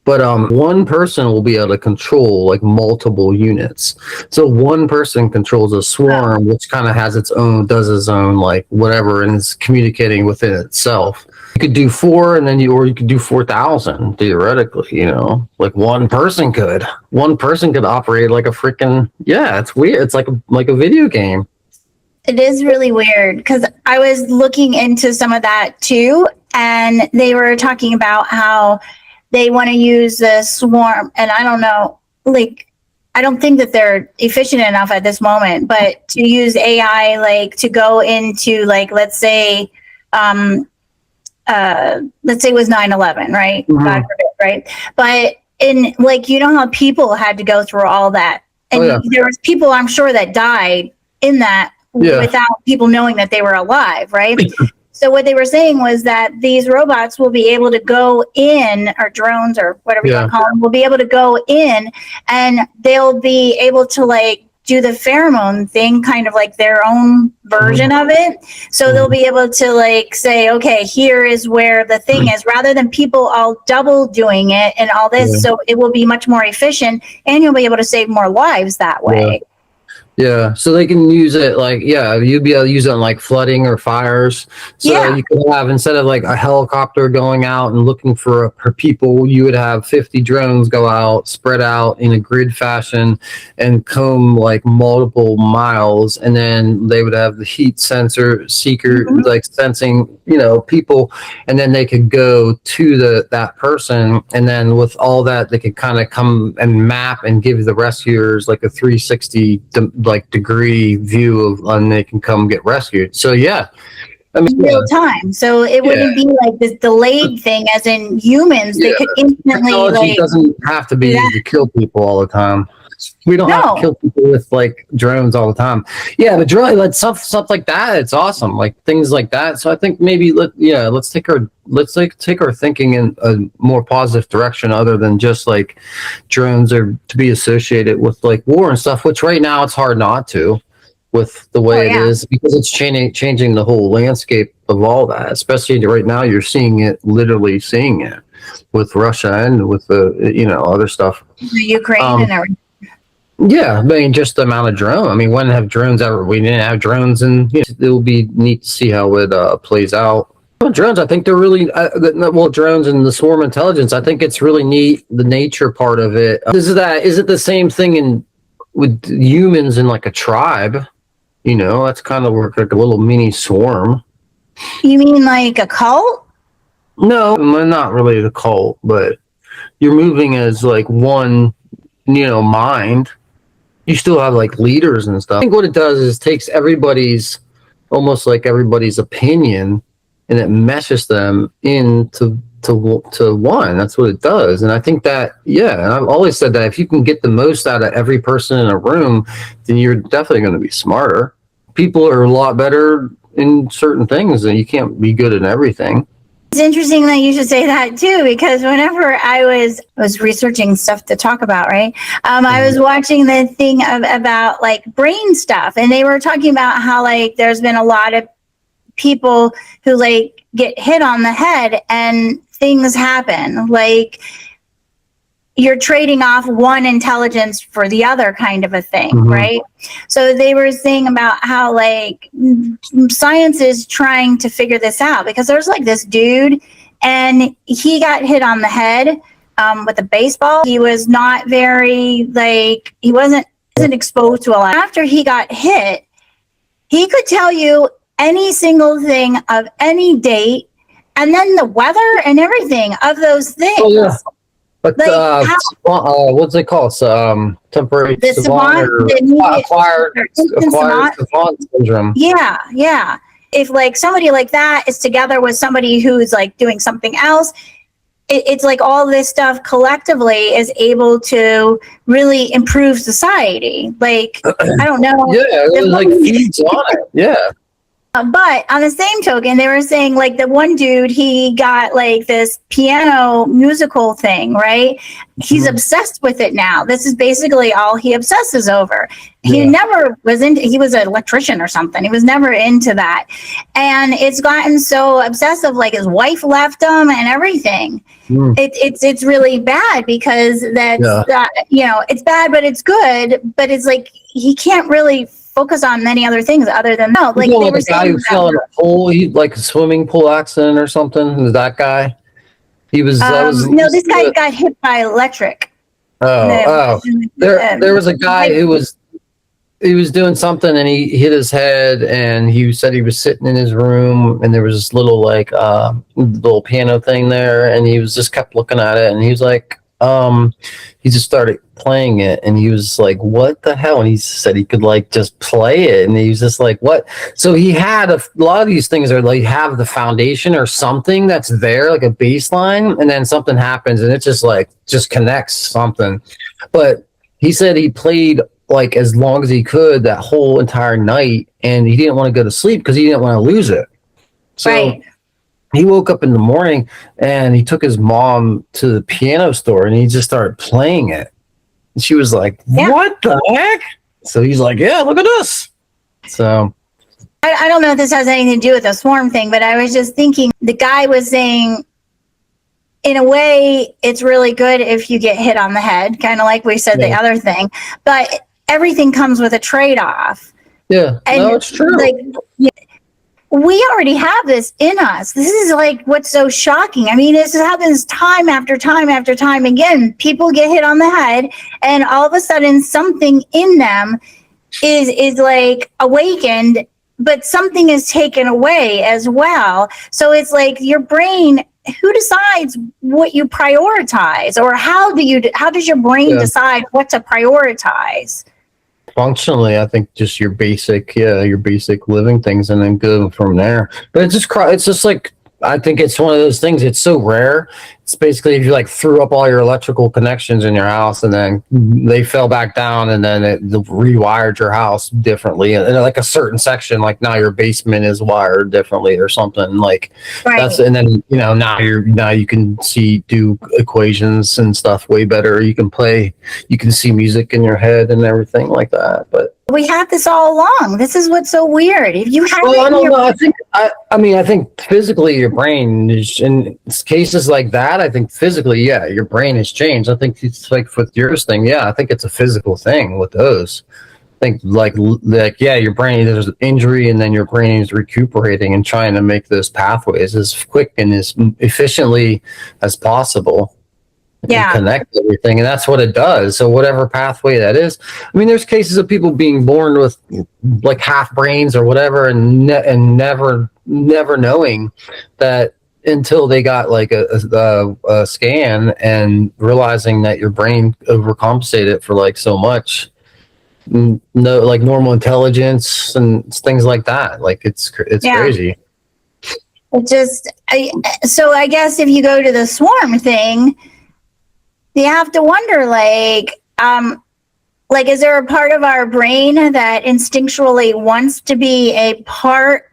But one person will be able to control like multiple units. So one person controls a swarm, which kind of has does its own like whatever, and is communicating within itself. You could do 4, and then you could do 4,000 theoretically. Like one person could operate like a freaking it's weird. It's like a video game. It is really weird because I was looking into some of that too, and they were talking about how they want to use the swarm, and I don't know, like, I don't think that they're efficient enough at this moment, but to use AI, like, to go into, like, let's say it was 9/11, right? Mm-hmm. God forbid, right? But in, like, how people had to go through all that, and there was people, I'm sure, that died in that without people knowing that they were alive, right? So what they were saying was that these robots will be able to go in, or drones, or whatever you want to call them, will be able to go in, and they'll be able to like do the pheromone thing, kind of like their own version of it. So they'll be able to like say, okay, here is where the thing is, rather than people all double doing it and all this. So it will be much more efficient, and you'll be able to save more lives that way. Yeah, so they can use it like, you'd be able to use it on like flooding or fires. So you could have, instead of like a helicopter going out and looking for people, you would have 50 drones go out, spread out in a grid fashion and comb like multiple miles. And then they would have the heat sensor seeker, like sensing, people. And then they could go to that person. And then with all that, they could kind of come and map and give the rescuers like a 360 degree view of, and they can come get rescued. So I mean, real time. So it wouldn't be like this delayed thing, as in humans. They could instantly. Technology doesn't have to be to kill people all the time. We don't have to kill people with like drones all the time. Yeah, but drone, like stuff like that, it's awesome. Like things like that. So I think maybe let's take our thinking in a more positive direction, other than just like drones are to be associated with like war and stuff. Which right now it's hard not to, with the way it is, because it's changing the whole landscape of all that. Especially right now, you're literally seeing it with Russia and with the other stuff, the Ukraine and everything. Yeah, I mean, just the amount of drone. I mean, when have drones ever? We didn't have drones, and it will be neat to see how it plays out. Well, drones, I think they're really drones and the swarm intelligence. I think it's really neat, the nature part of it. Is it the same thing with humans in like a tribe? That's kind of like a little mini swarm. You mean like a cult? No, not really a cult, but you're moving as like one, mind. You still have like leaders and stuff. I think what it does is takes almost like everybody's opinion, and it meshes them into one. That's what it does. And I think that, and I've always said that if you can get the most out of every person in a room, then you're definitely going to be smarter. People are a lot better in certain things, and you can't be good at everything. It's interesting that you should say that too, because whenever I was researching stuff to talk about, right? I was watching the thing about like brain stuff, and they were talking about how like there's been a lot of people who like get hit on the head and things happen. Like you're trading off one intelligence for the other, kind of a thing, right? So they were saying about how like science is trying to figure this out, because there's like this dude, and he got hit on the head with a baseball. He was not very he wasn't exposed to a lot. After he got hit, he could tell you any single thing of any date, and then the weather and everything of those things. Oh, yeah. But what's it called? Temporary savant acquired savant syndrome. Yeah. If like somebody like that is together with somebody who's like doing something else, it's like all this stuff collectively is able to really improve society. Like I don't know. Yeah, it like feeds on it. Yeah. But on the same token, they were saying like the one dude, he got like this piano musical thing, right? He's obsessed with it now. This is basically all he obsesses over. He never was into, he was an electrician or something. He was never into that. And it's gotten so obsessive, like his wife left him and everything. It's really bad because that's, it's bad, but it's good. But it's like, he can't really focus on many other things other than no. Like, they were guy who fell in a pool, like a swimming pool accident or something. Was that guy? He was. No, this guy got hit by electric. There was a guy who was. He was doing something and he hit his head, and he said he was sitting in his room and there was this little little piano thing there, and he was just kept looking at it, and he was like, he just started playing it, and he was like, what the hell? And he said he could like just play it, and he was just like, what? So he had a lot of these things are like have the foundation or something that's there, like a baseline, and then something happens and it just connects something. But he said he played like as long as he could that whole entire night, and he didn't want to go to sleep because he didn't want to lose it. So he woke up in the morning and he took his mom to the piano store and he just started playing it. And she was like, what the heck? So he's like, yeah, look at this. So I don't know if this has anything to do with the swarm thing, but I was just thinking the guy was saying, in a way, it's really good if you get hit on the head, kind of like we said the other thing, but everything comes with a trade-off. Yeah, and no, it's true. Like, we already have this in us. This is like what's so shocking. I mean, this happens time after time after time again. People get hit on the head, and all of a sudden something in them is like awakened, but something is taken away as well. So it's like your brain, who decides what you prioritize, or how does your brain decide what to prioritize? Functionally, I think just your basic living things, and then go from there. But it's just like, I think it's one of those things. It's so rare. It's basically if you like threw up all your electrical connections in your house and then they fell back down, and then it rewired your house differently, and like a certain section, like now your basement is wired differently or something like that's. And then now you can do equations and stuff way better. You can see music in your head and everything like that. But we have this all along. This is what's so weird. If you have I don't know. I think physically your brain is, in cases like that, I think physically, your brain has changed. I think it's like with yours thing. I think it's a physical thing with those. I think like your brain, there's an injury, and then your brain is recuperating and trying to make those pathways as quick and as efficiently as possible. Connect everything, and that's what it does. So whatever pathway that is, I mean, there's cases of people being born with like half brains or whatever, and never knowing that until they got like a scan and realizing that your brain overcompensated for like so much, like normal intelligence and things like that. Like it's crazy. It just so I guess if you go to the swarm thing, you have to wonder, like, is there a part of our brain that instinctually wants to be a part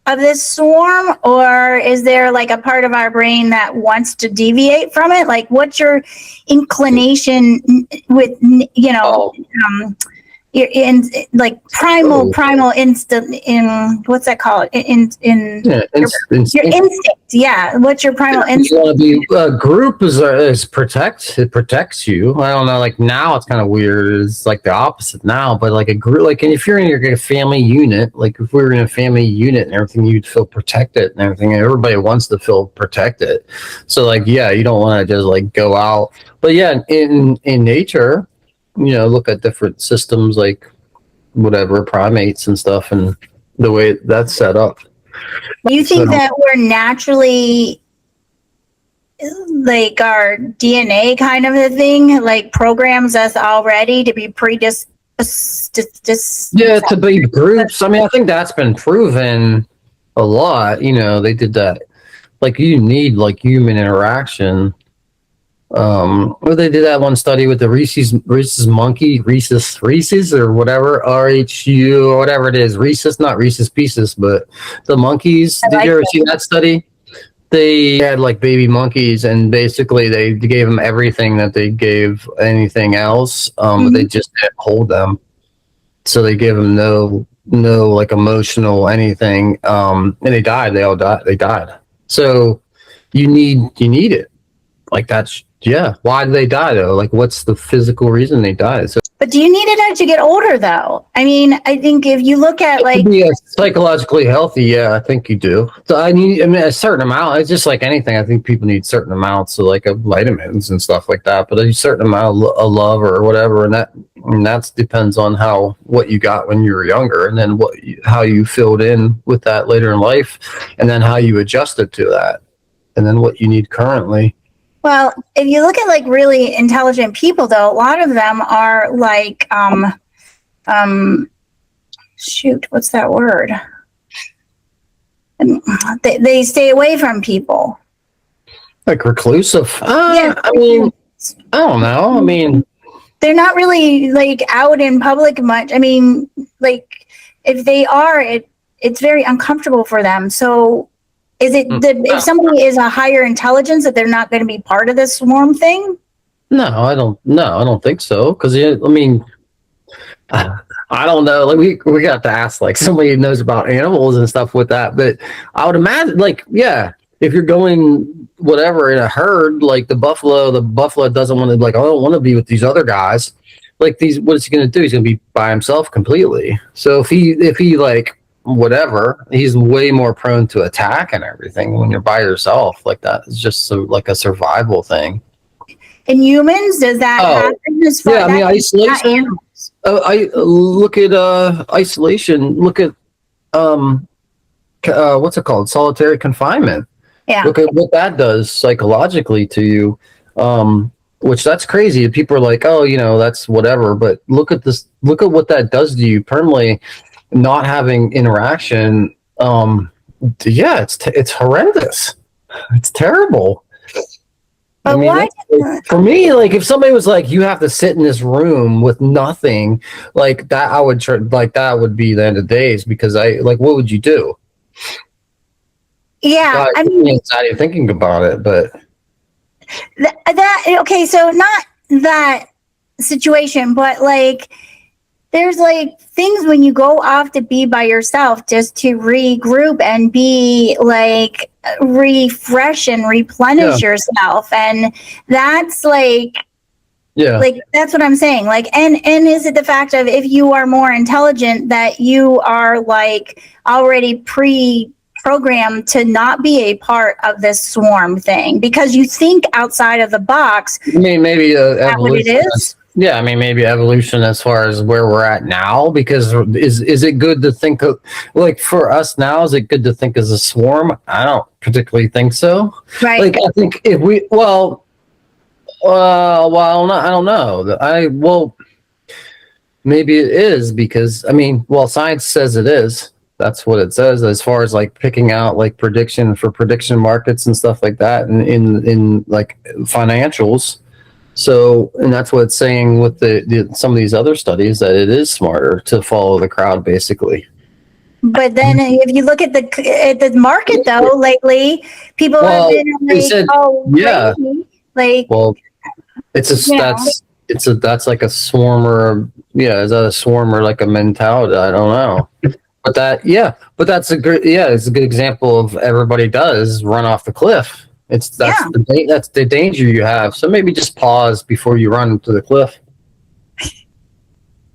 of this swarm, or is there like a part of our brain that wants to deviate from it? Like, what's your inclination with, you're in like primal instinct in what's that called your instinct. Yeah, what's your primal instinct? You want to be a group is protect. It protects you. I don't know. Like now, it's kind of weird. It's like the opposite now. But like a group, like, and if you're in your family unit, like if we were in a family unit and everything, you'd feel protected and everything. And everybody wants to feel protected. So like, you don't want to just like go out. But in nature, look at different systems like whatever primates and stuff, and the way that's set up. You think that we're naturally, like our DNA kind of a thing, like programs us already to be predisposed to be groups. I mean, I think that's been proven a lot. They did that. Like you need like human interaction. Well, they did that one study with the Rhesus monkey, Rhesus or whatever, RHU or whatever it is, Rhesus, not Reese's Pieces, but the monkeys. Did you ever see that study? They had like baby monkeys, and basically they gave them everything that they gave anything else, but they just didn't hold them. So they gave them no like emotional anything, and they died. They all died. They died. So you need it. Like that's Why do they die though? Like what's the physical reason they died? So But do you need it as you get older though? I mean, I think if you look at like to be psychologically healthy, yeah, I think you do. So I mean a certain amount. It's just like anything. I think people need certain amounts of like of vitamins and stuff like that. But a certain amount of love or whatever, and that depends on what you got when you were younger, and then how you filled in with that later in life, and then how you adjusted to that, and then what you need currently. Well, if you look at like really intelligent people, though, a lot of them are like, shoot, what's that word? They stay away from people. Like reclusive. Yeah. I mean, I don't know. I mean, they're not really like out in public much. I mean, like if they are, it's very uncomfortable for them. So. Is it if somebody is a higher intelligence that they're not going to be part of this swarm thing? No, I don't think so. Because I mean, I don't know. Like we got to ask like somebody who knows about animals and stuff with that. But I would imagine, like, yeah, if you're going whatever in a herd, like the buffalo doesn't want to like. I don't want to be with these other guys. Like what is he going to do? He's going to be by himself completely. So if he like. Whatever, he's way more prone to attack and everything when you're by yourself. Like that is just like a survival thing. In humans, does that happen? I mean isolation. I look at isolation. Look at what's it called? Solitary confinement. Yeah. Look at what that does psychologically to you. Which that's crazy. People are like, oh, that's whatever. But look at this. Look at what that does to you permanently. Not having interaction, it's horrendous. It's terrible. But why? For me, like if somebody was like, you have to sit in this room with nothing, like that, I would that would be the end of days because what would you do? Yeah, I mean, anxiety thinking about it, but okay, so not that situation, but like. There's like things when you go off to be by yourself just to regroup and be like refresh and replenish yourself. And that's like, like, that's what I'm saying. Like, and is it the fact of if you are more intelligent that you are like already pre-programmed to not be a part of this swarm thing because you think outside of the box? I mean, maybe that what it is? Yeah, I mean, maybe evolution as far as where we're at now, because is it good to think of, like for us now, is it good to think as a swarm? I don't particularly think so. Right. Like, I think if we, I don't know. Maybe it is because, I mean, science says it is. That's what it says as far as like picking out like prediction markets and stuff like that in like financials. So, and that's what it's saying with some of these other studies that it is smarter to follow the crowd, basically. But then, if you look at the market, though, lately, people have been like, crazy. Like, that's like a swarm or is that a swarm or like a mentality? I don't know. But that's a good example of everybody does run off the cliff. That's the danger you have. So maybe just pause before you run to the cliff.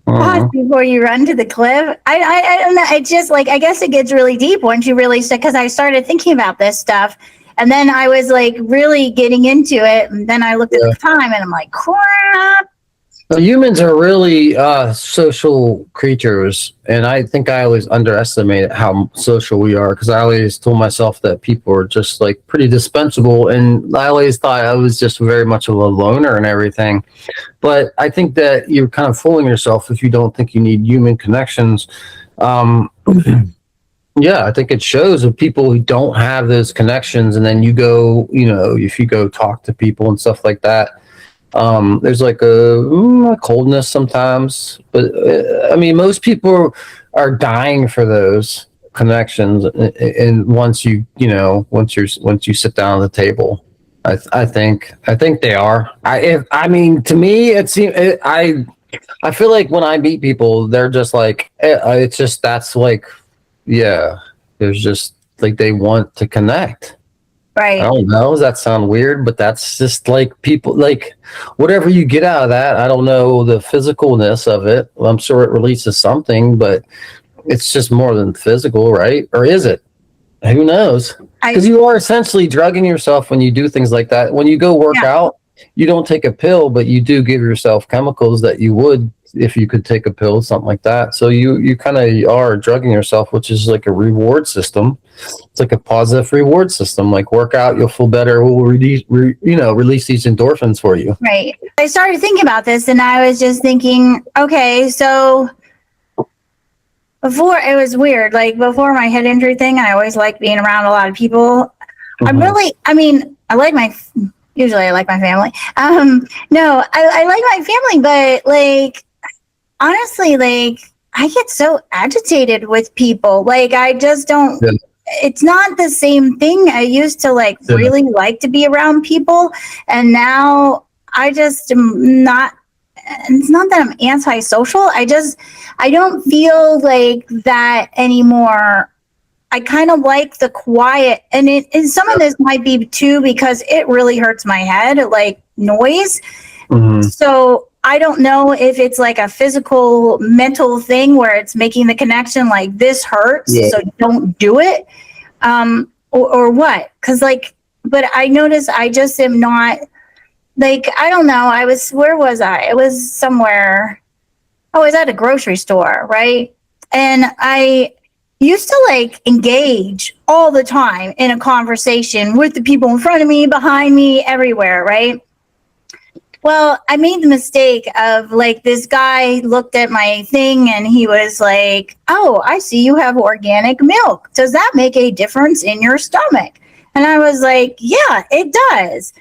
Pause before you run to the cliff. I don't know. I just like I guess it gets really deep once you really because I started thinking about this stuff, and then I was like really getting into it, and then I looked at the time, and I'm like, crap. Well, humans are really social creatures, and I think I always underestimated how social we are because I always told myself that people are just like pretty dispensable, and I always thought I was just very much of a loner and everything. But I think that you're kind of fooling yourself if you don't think you need human connections. Yeah, I think it shows with people who don't have those connections, and then you go, if you go talk to people and stuff like that, there's like a coldness sometimes. But I mean, most people are dying for those connections, and once once you sit down at the table, I think they are. I mean, to me, it seems I feel like when I meet people, they're just like it's just that's like. Yeah, there's just like they want to connect. Right. I don't know. Does that sound weird? But that's just like people, like whatever you get out of that. I don't know the physicalness of it. Well, I'm sure it releases something, but it's just more than physical, right? Or is it? Who knows? Because you are essentially drugging yourself when you do things like that. When you go work out, you don't take a pill, but you do give yourself chemicals that you would if you could take a pill, something like that. So you kind of are drugging yourself, which is like a reward system. It's like a positive reward system. Like work out, you'll feel better. We'll release these endorphins for you. Right. I started thinking about this, and I was just thinking, okay, so before it was weird. Like before my head injury thing, I always liked being around a lot of people. Mm-hmm. Usually I like my family. No, I like my family, but like, honestly, like I get so agitated with people. Like I just don't, it's not the same thing. I used to really like to be around people. And now I just am not, it's not that I'm antisocial. I don't feel like that anymore. I kind of like the quiet, and some of this might be too because it really hurts my head, like noise. Mm-hmm. So I don't know if it's like a physical, mental thing where it's making the connection like this hurts, so don't do it, or what? Because but I notice I just am not I don't know. Where was I? It was somewhere. I was at a grocery store, right? And I used to engage all the time in a conversation with the people in front of me, behind me, everywhere, right? Well, I made the mistake of this guy looked at my thing and he was like, "Oh, I see you have organic milk. Does that make a difference in your stomach?" And I was like, "Yeah, it does."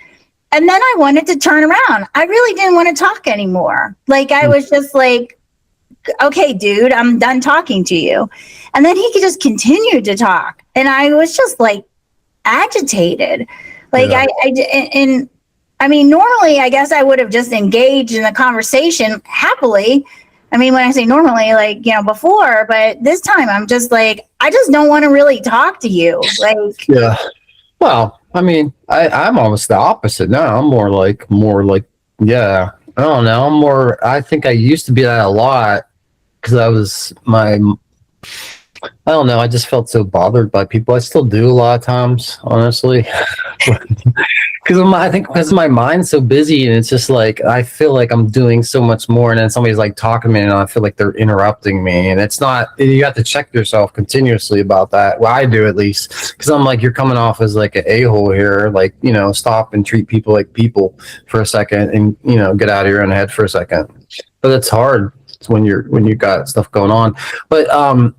And then I wanted to turn around. I really didn't want to talk anymore. I was just like, "Okay, dude, I'm done talking to you." And then he could just continue to talk. And I was just agitated. I mean, normally I guess I would have just engaged in the conversation happily. I mean, when I say normally, before, but this time I'm just I just don't want to really talk to you. Yeah. Well, I mean, I'm almost the opposite now. I'm more like, yeah, I don't know. I think I used to be that a lot because I don't know. I just felt so bothered by people. I still do a lot of times, honestly. Because my mind's so busy and it's just I feel like I'm doing so much more, and then somebody's talking to me and I feel like they're interrupting me, and it's not. You have to check yourself continuously about that. Well, I do at least, because I'm you're coming off as an a-hole here. Stop and treat people like people for a second, and get out of your own head for a second. But it's hard when you got stuff going on. But I'm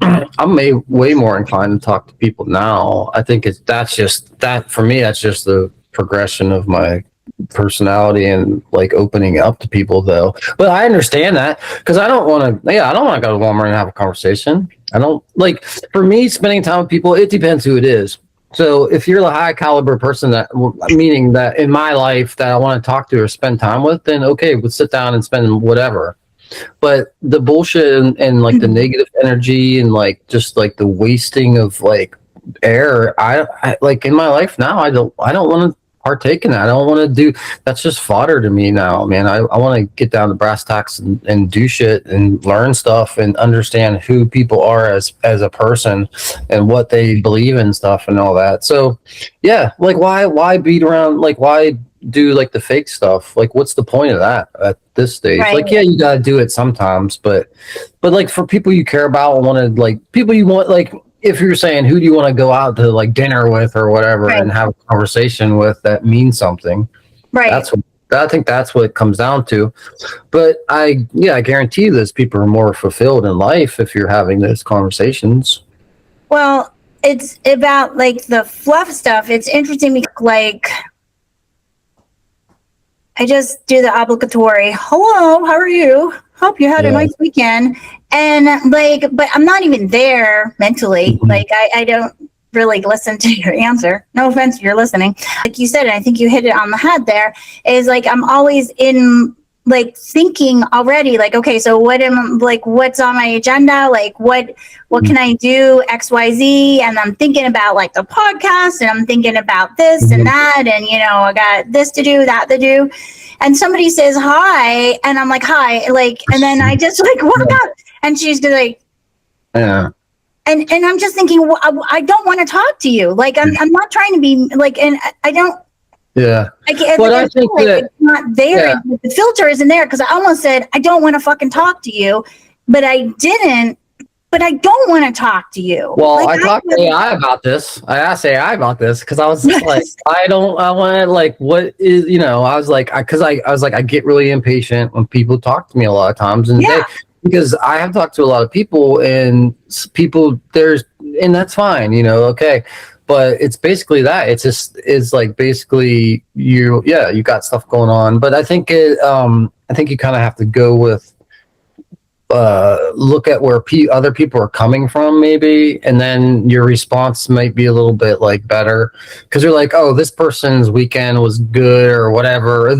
way more inclined to talk to people now. I think that's just for me. That's just the progression of my personality and opening up to people, though. But I understand that because I don't want to go to Walmart and have a conversation. I don't for me, spending time with people, it depends who it is. So if you're a high caliber person, meaning that in my life that I want to talk to or spend time with, then okay, we'll sit down and spend whatever. But the bullshit and the negative energy and just the wasting of air, I in my life now, I don't want to partake in that. I don't want to do. That's just fodder to me now, man. I want to get down to brass tacks and do shit and learn stuff and understand who people are as a person and what they believe in stuff and all that. So yeah, why beat around, why do the fake stuff? What's the point of that at this stage? Right. Yeah, you gotta do it sometimes, but for people you care about and want to people you want, if you're saying who do you want to go out to dinner with or whatever, right, and have a conversation with that means something, right? I think that's what it comes down to. But I guarantee those people are more fulfilled in life if you're having those conversations. Well, it's about like the fluff stuff. It's interesting because like I just do the obligatory, hello, how are you? Hope you had a nice weekend. And like, but I'm not even there mentally. Mm-hmm. Like I don't really listen to your answer. No offense if you're listening. Like you said, and I think you hit it on the head there, is like I'm always in like thinking already, like, okay, so what's on my agenda? Like what can I do? XYZ. And I'm thinking about like the podcast, and I'm thinking about this and that, and I got this to do, that to do. And somebody says hi, and I'm like, hi, like, and then I just like walk up, and she's like, yeah. And I'm just thinking, well, I don't want to talk to you. Like, I'm not trying to be like, and I don't. Yeah. I think like it's not there. Yeah. The filter isn't there because I almost said, I don't want to fucking talk to you, but I didn't. But I don't want to talk to you. Well, like, I talked to AI about this. I asked AI about this because I was like, I want to like, what is, I was like, I was like, I get really impatient when people talk to me a lot of times. And because I have talked to a lot of people, and and that's fine, okay. But it's basically that. It's like basically you got stuff going on. But I think you kind of have to go with, look at where other people are coming from, maybe, and then your response might be a little bit like better because you're like, oh, this person's weekend was good or whatever.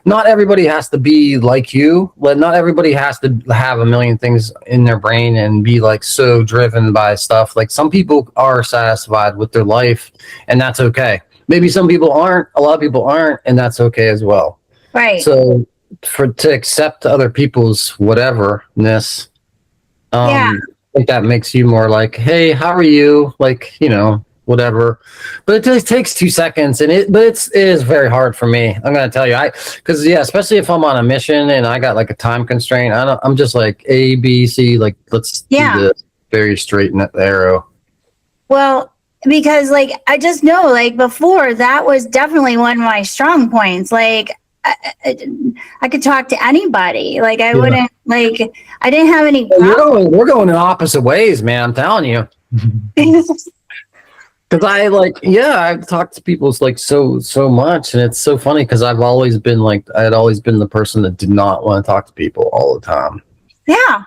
Not everybody has to be like you. Not everybody has to have a million things in their brain and be like so driven by stuff. Like some people are satisfied with their life, and that's okay. Maybe some people aren't. A lot of people aren't, and that's okay as well. Right. So to accept other people's whateverness, I think that makes you more like, hey, how are you? Like, whatever. But it just takes 2 seconds, and it is very hard for me. I'm gonna tell you, because especially if I'm on a mission and I got like a time constraint, I'm just like A, B, C, like let's do this very straight in the arrow. Well, because like I just know, like before, that was definitely one of my strong points. Like I could talk to anybody. Like I wouldn't like. I didn't have any. We're going in opposite ways, man. I'm telling you. Because I've talked to people like so much, and it's so funny because I'd always been the person that did not want to talk to people all the time. Yeah.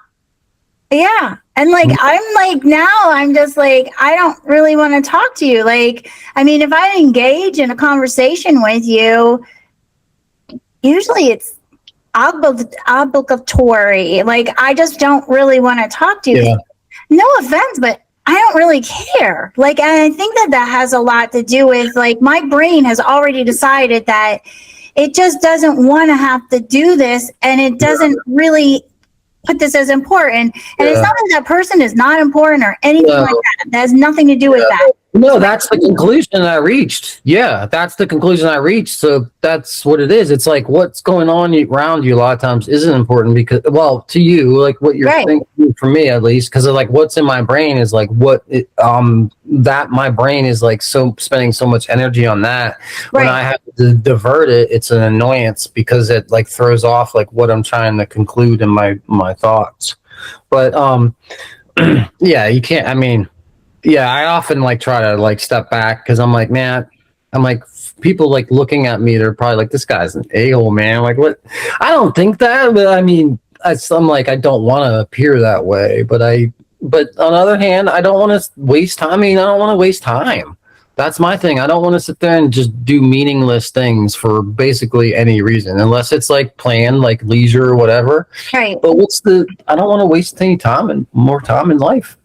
And like, I'm like, now I'm just like, I don't really want to talk to you. Like, I mean, if I engage in a conversation with you, usually it's obligatory. Like, I just don't really want to talk to you. Yeah. No offense, but I don't really care. Like, I think that has a lot to do with like, my brain has already decided that it just doesn't want to have to do this. And it doesn't really put this as important. And it's not that person is not important or anything like that. That has nothing to do with that. No, that's the conclusion I reached. Yeah, that's the conclusion I reached. So that's what it is. It's like what's going on around you a lot of times isn't important because, well, to you, like what you're thinking, for me at least, because of like what's in my brain is like that my brain is like so spending so much energy on that. When I have to divert it, it's an annoyance because it like throws off like what I'm trying to conclude in my thoughts. But you can't. I mean. Yeah, I often like try to like step back because I'm like, man, people like looking at me, they're probably like, this guy's an a-hole, man. Like, what? I don't think that, but I mean, I'm like, I don't want to appear that way, but on the other hand, I don't want to waste time. I mean, I don't want to waste time. That's my thing. I don't want to sit there and just do meaningless things for basically any reason, unless it's like planned, like leisure or whatever. Right. But I don't want to waste any time and more time in life.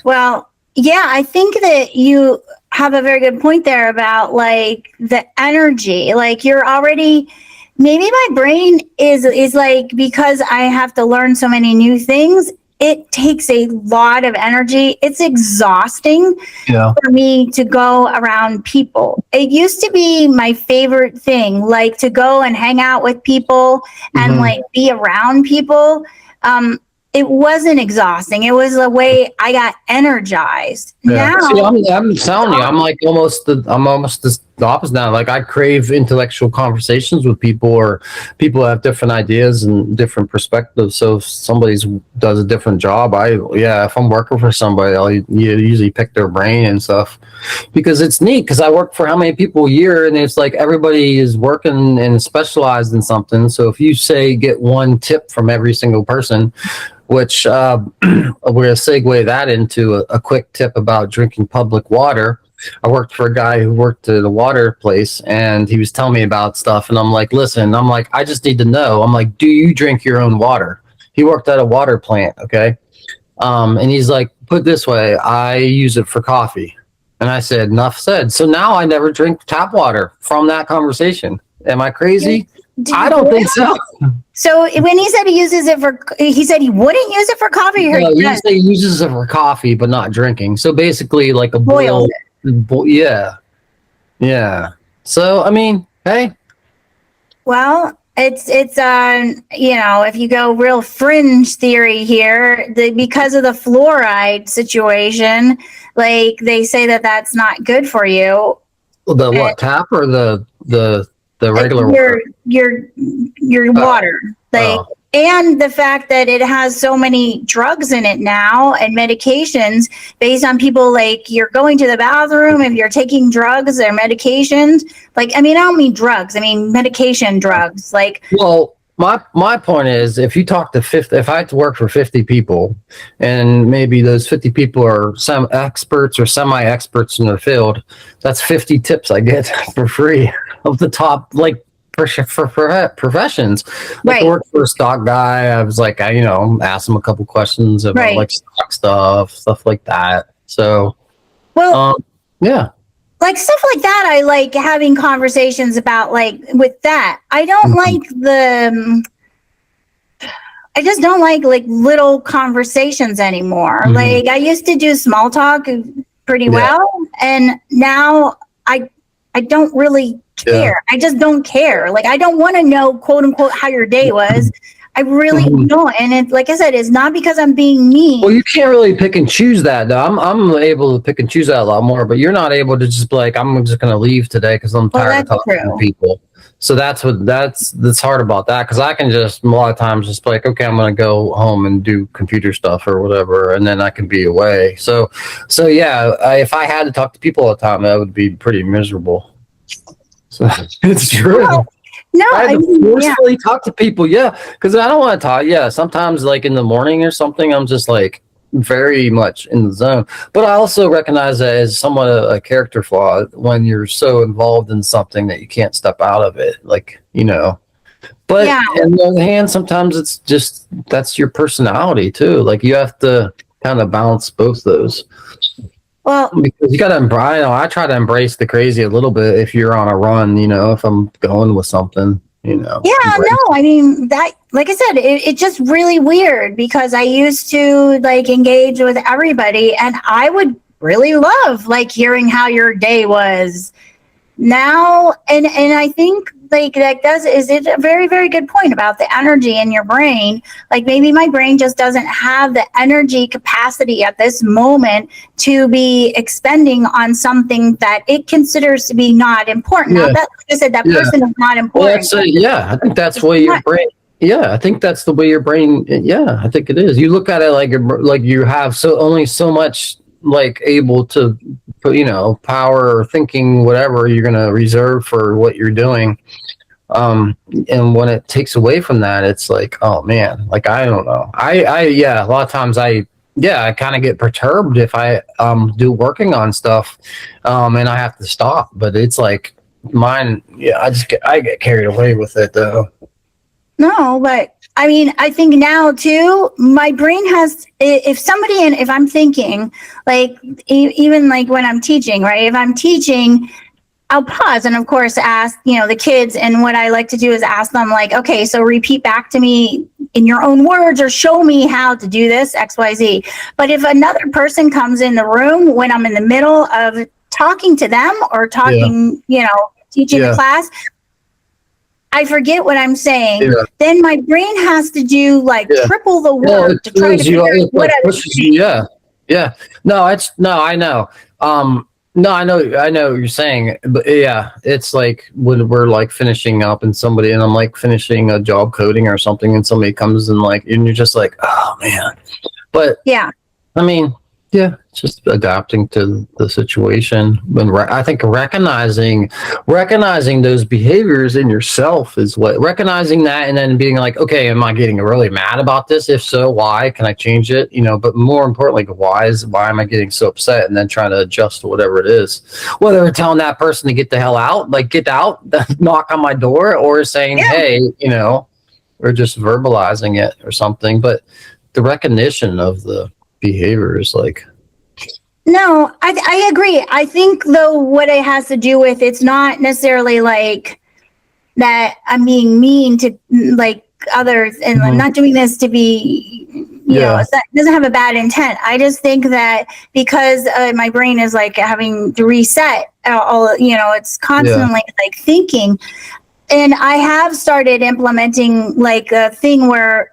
Well, yeah, I think that you have a very good point there about like the energy. Like you're already, maybe my brain is like, because I have to learn so many new things, it takes a lot of energy. It's exhausting for me to go around people. It used to be my favorite thing, like to go and hang out with people and like be around people. It wasn't exhausting. It was a way I got energized. Yeah. Now, see, I'm telling you, I'm almost the opposite now. Like I crave intellectual conversations with people, or people have different ideas and different perspectives. So if somebody does a different job, if I'm working for somebody, I'll usually pick their brain and stuff, because it's neat. Because I work for how many people a year, and it's like everybody is working and specialized in something. So if you say get one tip from every single person, which we're going to segue that into a quick tip about drinking public water. I worked for a guy who worked at a water place, and he was telling me about stuff. And I'm like, listen, I just need to know. I'm like, do you drink your own water? He worked at a water plant. Okay. And he's like, put it this way, I use it for coffee. And I said, enough said. So now I never drink tap water from that conversation. Am I crazy? I don't think so. So when he said he said he wouldn't use it for coffee. No, he uses it for coffee, but not drinking. So basically like a boiled. Yeah. So I mean, hey. Well, it's if you go real fringe theory here, because of the fluoride situation, like they say that that's not good for you. The what, tap or the regular water? Your water. And the fact that it has so many drugs in it now and medications based on people, like you're going to the bathroom, if you're taking drugs or medications, like, I mean, I don't mean drugs, I mean medication drugs. Like, well, my point is, if you talk to 50, if I had to work for 50 people, and maybe those 50 people are some experts or semi-experts in their field, that's 50 tips I get for free of the top, like, for professions. Like I worked for a stock guy. I was like, I asked him a couple questions about like stock stuff like that. So, yeah. Like stuff like that, I like having conversations about, like, with that. I don't like I just don't like little conversations anymore. Like I used to do small talk pretty well, and now I don't really care. I just don't care. Like I don't want to know, quote unquote, how your day was. I really don't. And it, like I said, it's not because I'm being mean. Well, you can't really pick and choose that, though. I'm able to pick and choose that a lot more, but you're not able to just be like, I'm just going to leave today because I'm tired of talking to people. So that's hard about that, because I can just a lot of times just be like, okay, I'm going to go home and do computer stuff or whatever, and then I can be away. So yeah, if I had to talk to people all the time, that would be pretty miserable. So it's true. No, I had to forcefully talk to people, because I don't want to talk. Yeah, sometimes like in the morning or something, I'm just like very much in the zone. But I also recognize that as somewhat a character flaw when you're so involved in something that you can't step out of it, like, But on the other hand, sometimes it's just that's your personality too. Like you have to kind of balance both those. Well, because you got to embrace, I try to embrace the crazy a little bit if you're on a run, if I'm going with something, Yeah, no, I mean, that, like I said, it's just really weird, because I used to like engage with everybody, and I would really love like hearing how your day was now. And I think like is it a very, very good point about the energy in your brain. Like maybe my brain just doesn't have the energy capacity at this moment to be expending on something that it considers to be not important. Now that, like I said, that person is not important. Well, I think that's why your brain. Yeah, I think that's the way your brain. Yeah, I think it is. You look at it like you have only so much like able to put, power or thinking, whatever you're going to reserve for what you're doing. And when it takes away from that, it's like, oh man, like, I don't know. A lot of times I kind of get perturbed if I do working on stuff and I have to stop, but it's like mine. Yeah. I get carried away with it though. No, but I mean, I think now too, my brain has, if I'm thinking, like, even like when I'm teaching, right? If I'm teaching, I'll pause and of course ask, the kids, and what I like to do is ask them like, okay, so repeat back to me in your own words or show me how to do this, XYZ. But if another person comes in the room when I'm in the middle of talking to them or talking, teaching the class, I forget what I'm saying. Yeah. Then my brain has to do like triple the work to try to figure out what I was saying. Yeah. No, I know. No, I know what you're saying, but yeah, it's like when we're like finishing up and I'm like finishing a job coding or something, and somebody comes and like, and you're just like, oh man. But Yeah. I mean, yeah, it's just adapting to the situation. I think recognizing those behaviors in yourself is what recognizing that, and then being like, okay, am I getting really mad about this? If so, why? Can I change it? But more importantly, why am I getting so upset? And then trying to adjust to whatever it is. Whether it's telling that person to get the hell out, like get out, knock on my door, or saying, hey, or just verbalizing it or something. But the recognition of the behavior is like, no, I agree. I think though what it has to do with, it's not necessarily like that I'm being mean to like others, and I'm not doing this to be, you know, it doesn't have a bad intent. I just think that because my brain is like having to reset all, it's constantly like thinking. And I have started implementing like a thing where,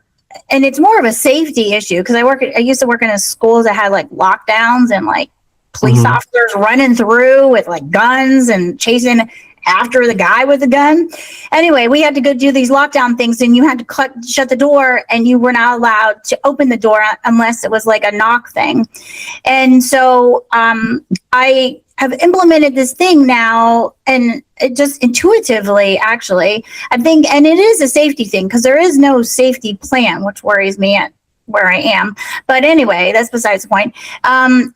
and it's more of a safety issue because I used to work in a school that had like lockdowns and like police officers running through with like guns and chasing after the guy with the gun. Anyway, we had to go do these lockdown things, and you had to shut the door, and you were not allowed to open the door unless it was like a knock thing. And so I have implemented this thing now, and it just intuitively, actually, I think, and it is a safety thing because there is no safety plan, which worries me at where I am. But anyway, that's besides the point,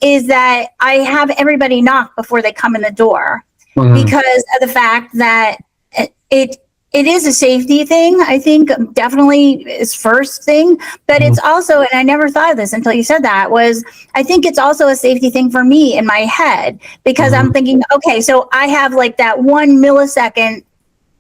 is that I have everybody knock before they come in the door because of the fact that it is a safety thing. I think definitely is first thing, but it's also, and I never thought of this until you said that, was I think it's also a safety thing for me in my head because I'm thinking, okay, so I have like that 1 millisecond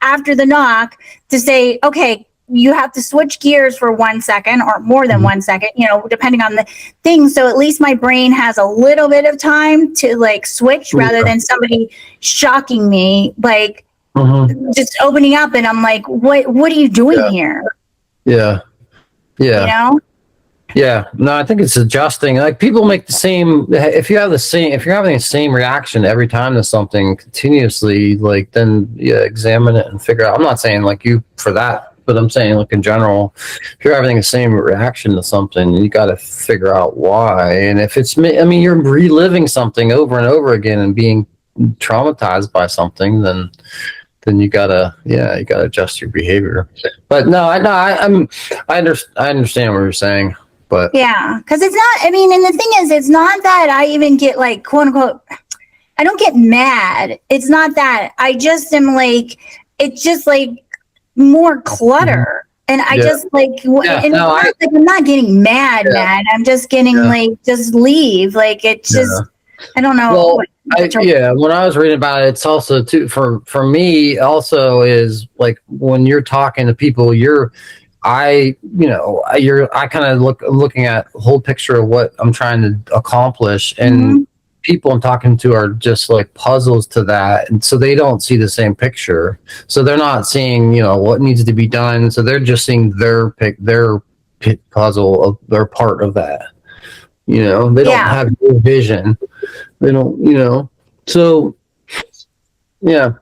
after the knock to say, okay, you have to switch gears for 1 second or more than 1 second, depending on the thing. So at least my brain has a little bit of time to like switch rather than somebody shocking me, like, just opening up, and I'm like, what are you doing here? Yeah. No, I think it's adjusting. Like people make the same, if you're having the same reaction every time to something continuously, like then examine it and figure out. I'm not saying like you for that, but I'm saying like in general, if you're having the same reaction to something, you got to figure out why. And if it's, you're reliving something over and over again and being traumatized by something, then you gotta adjust your behavior. But no, I understand what you're saying. But yeah, because it's not. And the thing is, it's not that I even get like quote unquote. I don't get mad. It's not that. I just am like, it's just like more clutter, and I just like. I'm not getting mad. I'm just getting like, just leave. Like it's just. I don't know. Well, when I was reading about it, it's also too for me also is like when you're talking to people, I kind of looking at the whole picture of what I'm trying to accomplish, and people I'm talking to are just like puzzles to that, and so they don't see the same picture. So they're not seeing what needs to be done. So they're just seeing their puzzle of their part of that. They don't have your vision. They don't, so yeah,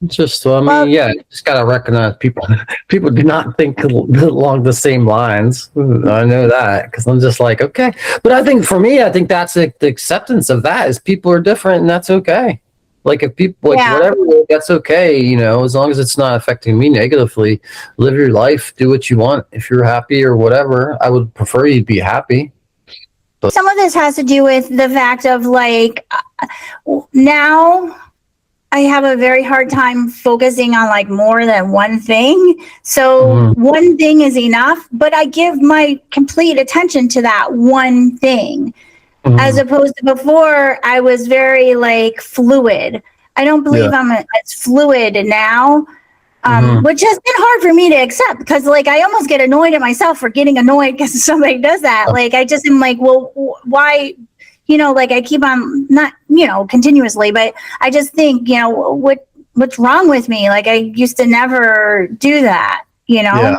just, just got to recognize people do not think along the same lines. I know that because I'm just like, okay. But I think for me, that's the acceptance of that is people are different, and that's okay. Like if people, whatever, that's okay. As long as it's not affecting me negatively, live your life, do what you want. If you're happy or whatever, I would prefer you be happy. Some of this has to do with the fact of like now I have a very hard time focusing on like more than one thing. So one thing is enough, but I give my complete attention to that one thing as opposed to before I was very like fluid. I don't believe I'm as fluid now. Which has been hard for me to accept because like I almost get annoyed at myself for getting annoyed because somebody does that. Like I just am like, well, why, like I keep on not, continuously, but I just think, what's wrong with me? Like I used to never do that, Yeah.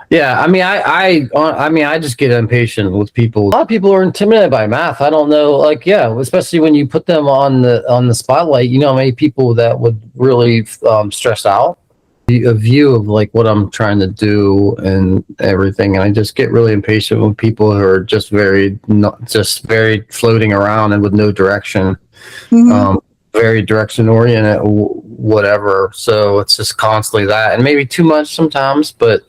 Yeah, I mean, I just get impatient with people. A lot of people are intimidated by math. I don't know, like, yeah, especially when you put them on the spotlight. You know, how many people that would really stress out a view of like what I'm trying to do and everything, and I just get really impatient with people who are just very floating around and with no direction. Mhm. Very direction oriented, whatever. So it's just constantly that, and maybe too much sometimes, but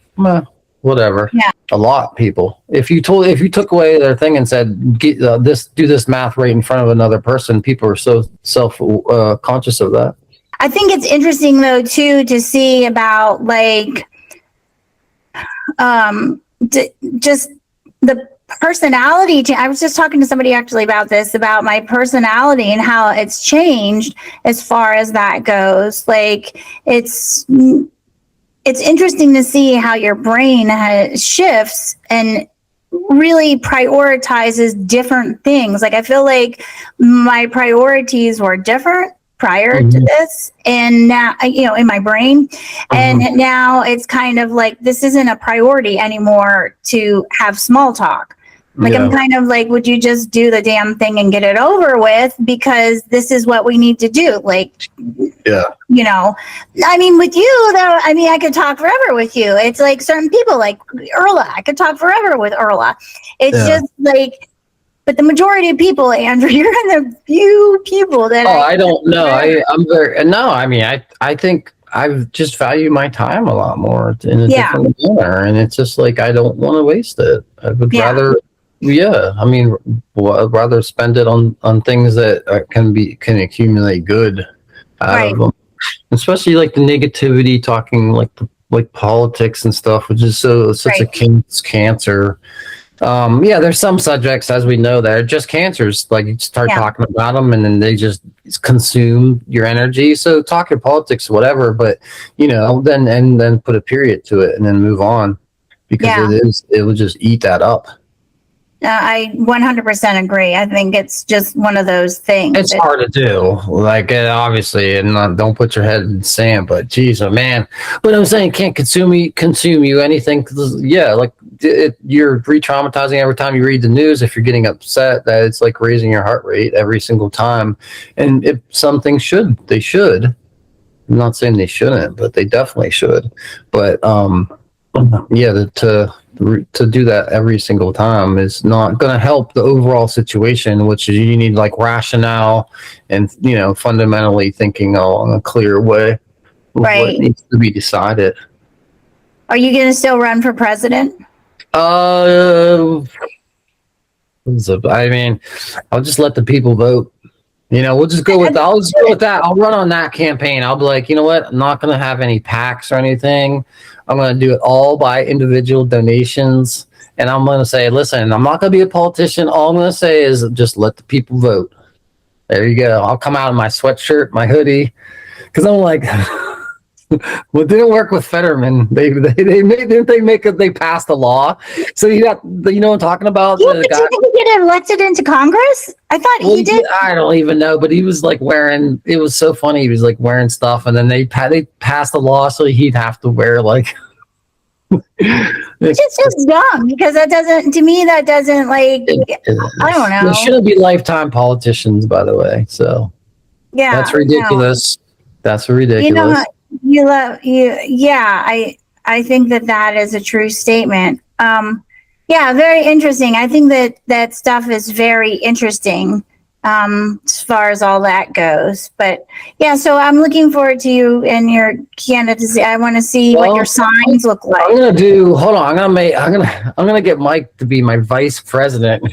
whatever. Yeah. A lot of people. If you took away their thing and said, do this math right in front of another person, people are so self conscious of that. I think it's interesting though too to see about like just the personality. I was just talking to somebody actually about this, about my personality and how it's changed as far as that goes. Like it's interesting to see how your brain shifts and really prioritizes different things. Like I feel like my priorities were different prior to this, and now, in my brain, and now it's kind of like this isn't a priority anymore to have small talk. Like I'm kind of like, would you just do the damn thing and get it over with, because this is what we need to do. Like, I mean, with you though, I mean, I could talk forever with you. It's like certain people, like Erla, I could talk forever with Erla. It's just like, but the majority of people, Andrew, you're in the few people that I don't know. I'm very no. I mean, I think I just value my time a lot more in a different manner, and it's just like I don't want to waste it. I would rather. Yeah, I mean, I'd rather spend it on things that can accumulate good out of them, especially like the negativity, talking like politics and stuff, which is such a cancer. There's some subjects, as we know, that are just cancers. Like you start talking about them, and then they just consume your energy. So talk your politics, whatever, but then put a period to it and then move on, because it will just eat that up. I 100% agree. I think it's just one of those things. It's hard to do, like obviously, and don't put your head in the sand. But geez, man, but I'm saying can't consume you anything. Like you're re-traumatizing every time you read the news. If you're getting upset, that it's like raising your heart rate every single time. And if something they should. I'm not saying they shouldn't, but they definitely should. But to do that every single time is not going to help the overall situation, which is you need like rationale and fundamentally thinking in a clear way what needs to be decided. Are you going to still run for president? I mean, I'll just let the people vote. We'll just go with that. I'll just go with that. I'll run on that campaign. I'll be like, you know what? I'm not going to have any PACs or anything. I'm going to do it all by individual donations. And I'm going to say, listen, I'm not going to be a politician. All I'm going to say is just let the people vote. There you go. I'll come out in my sweatshirt, my hoodie. Because I'm like, well, it didn't work with Fetterman. They passed a law. So you got, what I'm talking about? Did he get elected into Congress? I thought he did. I don't even know, but he was like wearing, it was so funny. He was like wearing stuff, and then they passed a law so he'd have to wear like. Which is just dumb, because that doesn't like, I don't know. They shouldn't be lifetime politicians, by the way. So that's ridiculous. That's ridiculous. I think that is a true statement. Very interesting. I think that stuff is very interesting as far as all that goes. But so I'm looking forward to you and your candidacy. I want to see what your signs look like. I'm gonna get Mike to be my vice president.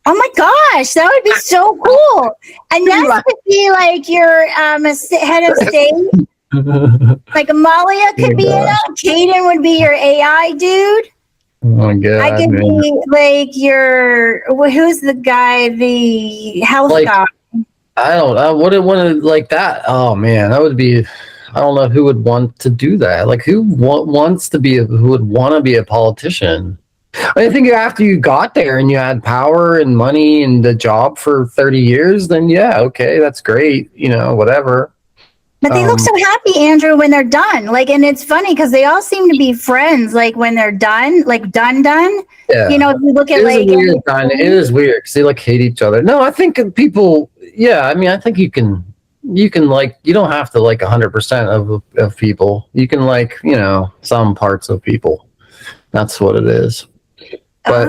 Oh my gosh, that would be so cool. And that would be like your head of state. Like Amalia could be in it. Caden would be your AI dude. Oh my god! I could be like who's the guy, the health guy? I wouldn't want to like that. Oh man, that would be. I don't know who would want to do that. Like who who would want to be a politician? I think after you got there and you had power and money and the job for 30 years, then okay, that's great. Whatever. But they look so happy, Andrew, when they're done. Like, and it's funny because they all seem to be friends. Like when they're done, like done. Yeah. You know, if you look at It is weird because they like hate each other. No, I think people. Yeah, I mean, I think you can like, you don't have to like 100% of people. You can like, you know, some parts of people. That's what it is. But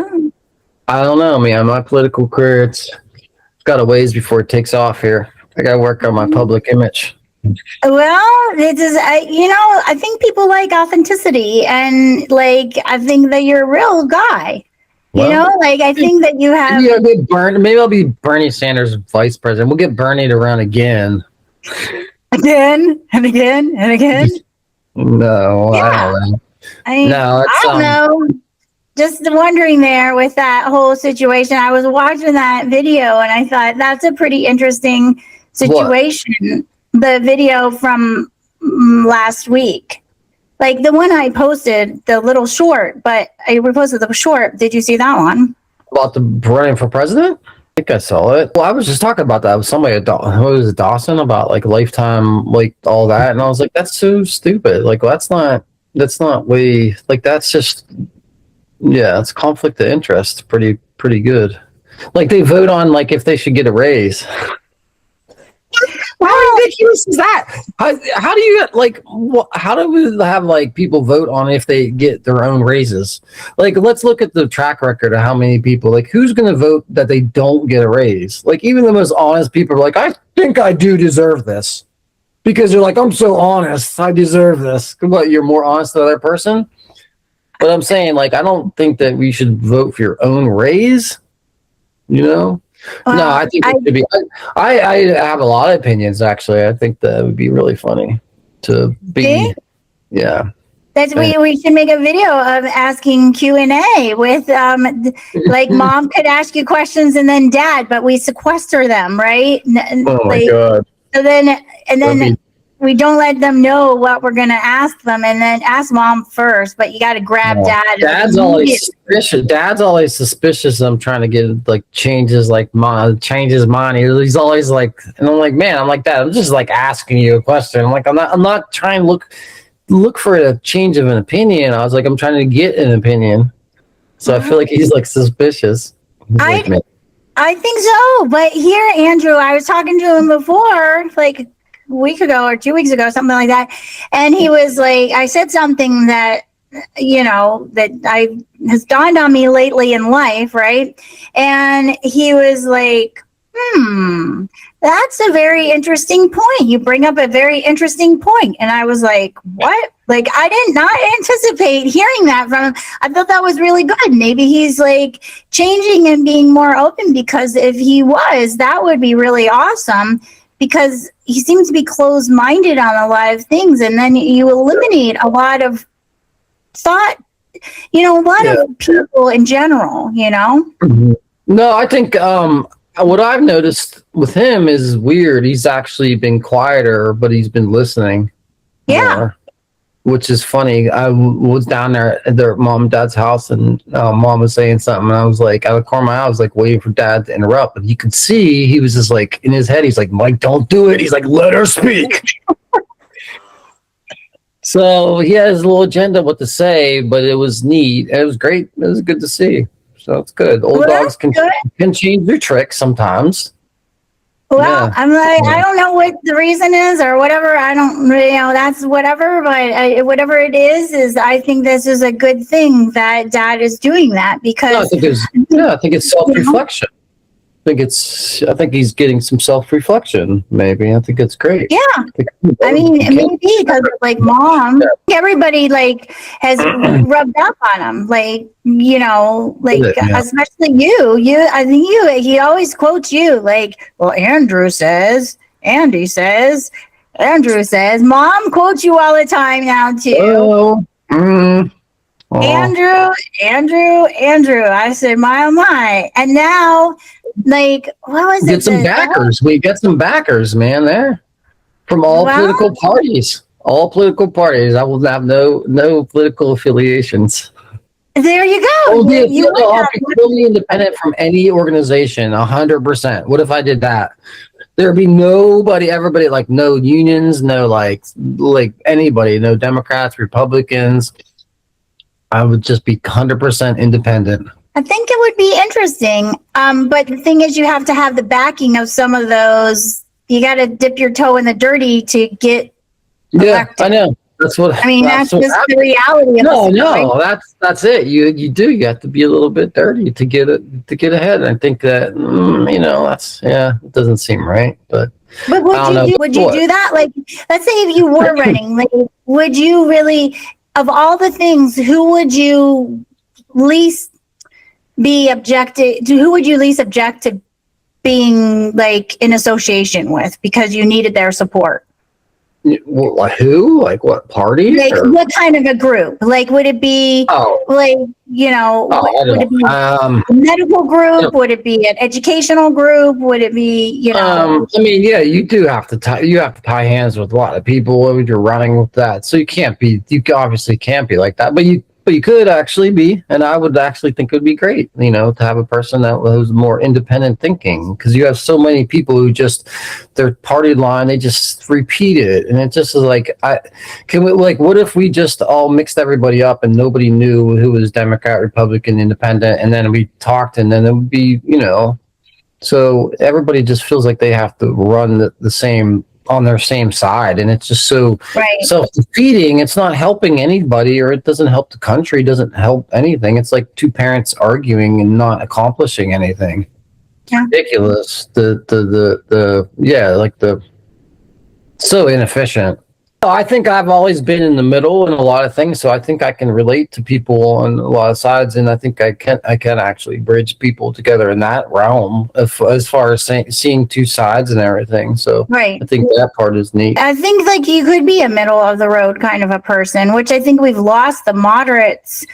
I don't know, man. My political career, it's got a ways before it takes off here. I got to work on my public image. Well, it is, you know, I think people like authenticity, and like, I think that you're a real guy. Well, you know, like, I think that you have. Maybe I'll be Bernie Sanders vice president. We'll get Bernie to run again. Again and again and again. No, yeah. I don't know. I don't know. Just wondering there with that whole situation. I was watching that video and I thought that's a pretty interesting situation. What? The video from last week. Like the one I posted, the little short, but I reposted the short. Did you see that one? About the running for president? I think I saw it. Well, I was just talking about that with somebody, what was it, Dawson, about like lifetime, like all that. And I was like, that's so stupid. Like, well, that's not way, like, that's just, yeah, it's conflict of interest. Pretty good. Like they vote on like if they should get a raise. How ridiculous is that? How do you like? How do we have like people vote on if they get their own raises? Like, let's look at the track record of how many people. Like, who's going to vote that they don't get a raise? Like, even the most honest people are like, I think I do deserve this, because you're like, I'm so honest, I deserve this. What? You're more honest than the other person? But I'm saying, like, I don't think that we should vote for your own raise. You know. No, I think it should be. I have a lot of opinions, actually. I think that would be really funny to be. See? Yeah. We should make a video of asking Q&A with like mom could ask you questions and then dad, but we sequester them, right? Oh my God. So then we don't let them know what we're going to ask them, and then ask mom first, but you got to grab dad. Dad's always suspicious. Dad's always suspicious. I'm trying to get like change his mind. He's always like, and I'm like, man, I'm like that. I'm just like asking you a question. I'm like, I'm not trying to look for a change of an opinion. I was like, I'm trying to get an opinion. So I feel like he's like suspicious. I think so. But here, Andrew, I was talking to him before, like week ago or 2 weeks ago, something like that, and he was like, I said something that, you know, that has dawned on me lately in life, right? And he was like, that's a very interesting point. You bring up a very interesting point. And I was like, what? Like, I did not anticipate hearing that from him. I thought that was really good. Maybe he's like changing and being more open, because if he was, that would be really awesome, because he seems to be closed-minded on a lot of things, and then you eliminate a lot of thought, you know, a lot of people in general, you know? Mm-hmm. No, I think what I've noticed with him is weird. He's actually been quieter, but he's been listening more, which is funny. I was down there at their mom and dad's house, and mom was saying something, and I was like, out of the corner of my eye, I was like waiting for dad to interrupt, but you could see he was just like in his head, he's like, Mike, don't do it. He's like, let her speak. So he has a little agenda what to say, but it was neat. It was great. It was good to see. So it's good. Old dogs can change their tricks sometimes. Well, I'm like, I don't know what the reason is or whatever. I don't, you know, that's whatever, but whatever it is I think this is a good thing that dad is doing that, because I think it's self-reflection. I think he's getting some self-reflection, maybe. I think it's great. Yeah. I mean, maybe because like mom, everybody like has rubbed up on him. Like, you know, like especially you, I think he always quotes you like, well, Andrew says, Andy says, Andrew says, mom quotes you all the time now too. Andrew. I said, my. And now, like, what was it? Get some backers. We get some backers, man, there. From all political parties. All political parties. I will have no political affiliations. There you go. I'll be totally independent from any organization, 100%. What if I did that? There'd be nobody, everybody, like no unions, no like anybody, no Democrats, Republicans. I would just be 100% independent. I think it would be interesting. But the thing is, you have to have the backing of some of those. You got to dip your toe in the dirty to get elected. Yeah, I know. That's what I mean. That's just the reality of it. No, that's it. You have to be a little bit dirty to get ahead. And I think that it doesn't seem right. But would you do that? Like, let's say if you were running, like, would you really, of all the things, who would you least be objected to? Who would you least object to being like in association with because you needed their support? Like who? Like what party? Like what kind of a group? Like would it be would it be a medical group? Would it be an educational group? Would it be I mean, yeah, you do have to tie hands with a lot of people when you're running with that. So you obviously can't be like that, but you could actually be, and I would actually think it would be great, to have a person that was more independent thinking, because you have so many people who just, their party line, they just repeat it, and it just is like, what if we just all mixed everybody up and nobody knew who was Democrat, Republican, Independent, and then we talked, and then it would be, so everybody just feels like they have to run the same, on their same side, and it's just so self-defeating. It's not helping anybody, or it doesn't help the country, doesn't help anything. It's like two parents arguing and not accomplishing anything. Ridiculous. So inefficient. I think I've always been in the middle in a lot of things, so I think I can relate to people on a lot of sides, and I think I can actually bridge people together in that realm as far as seeing two sides and everything. So I think that part is neat. I think like you could be a middle of the road kind of a person, which I think we've lost the moderates,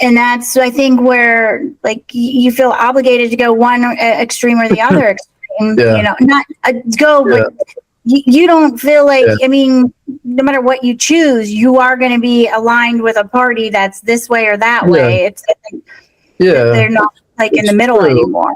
and that's I think where like you feel obligated to go one extreme or the other extreme. Not go, but you don't feel like, I mean, no matter what you choose, you are going to be aligned with a party that's this way or that way. They're not like in the middle anymore.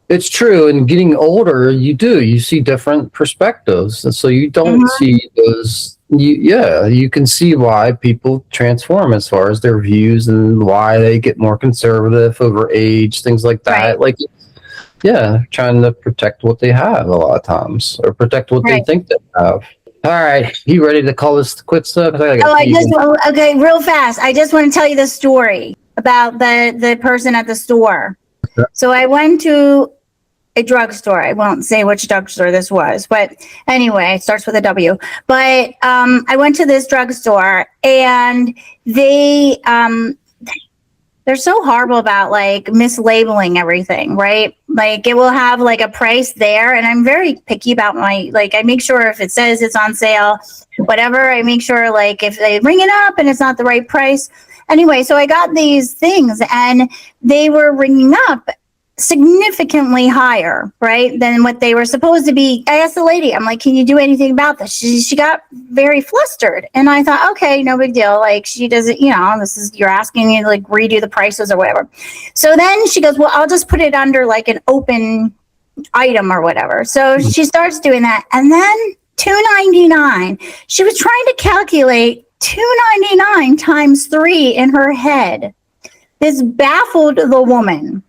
It's true. And getting older, you see different perspectives. And so you don't see those. You can see why people transform as far as their views and why they get more conservative over age, things like that. Like, trying to protect what they have a lot of times, or protect what they think they have. All right, you ready to call this quits? Okay, real fast. I just want to tell you the story about the person at the store. Okay. So I went to a drugstore. I won't say which drugstore this was, but anyway, it starts with a W. But I went to this drugstore, and they're so horrible about like mislabeling everything, right? Like it will have like a price there, and I'm very picky about I make sure if it says it's on sale, whatever, I make sure like if they ring it up and it's not the right price. Anyway, so I got these things, and they were ringing up significantly higher, right, than what they were supposed to be. I asked the lady, I'm like, can you do anything about this? She got very flustered, and I thought, okay, no big deal. Like she doesn't, you're asking me to like redo the prices or whatever. So then she goes, well, I'll just put it under like an open item or whatever. So she starts doing that, and then $2.99. She was trying to calculate $2.99 times 3 in her head. This baffled the woman.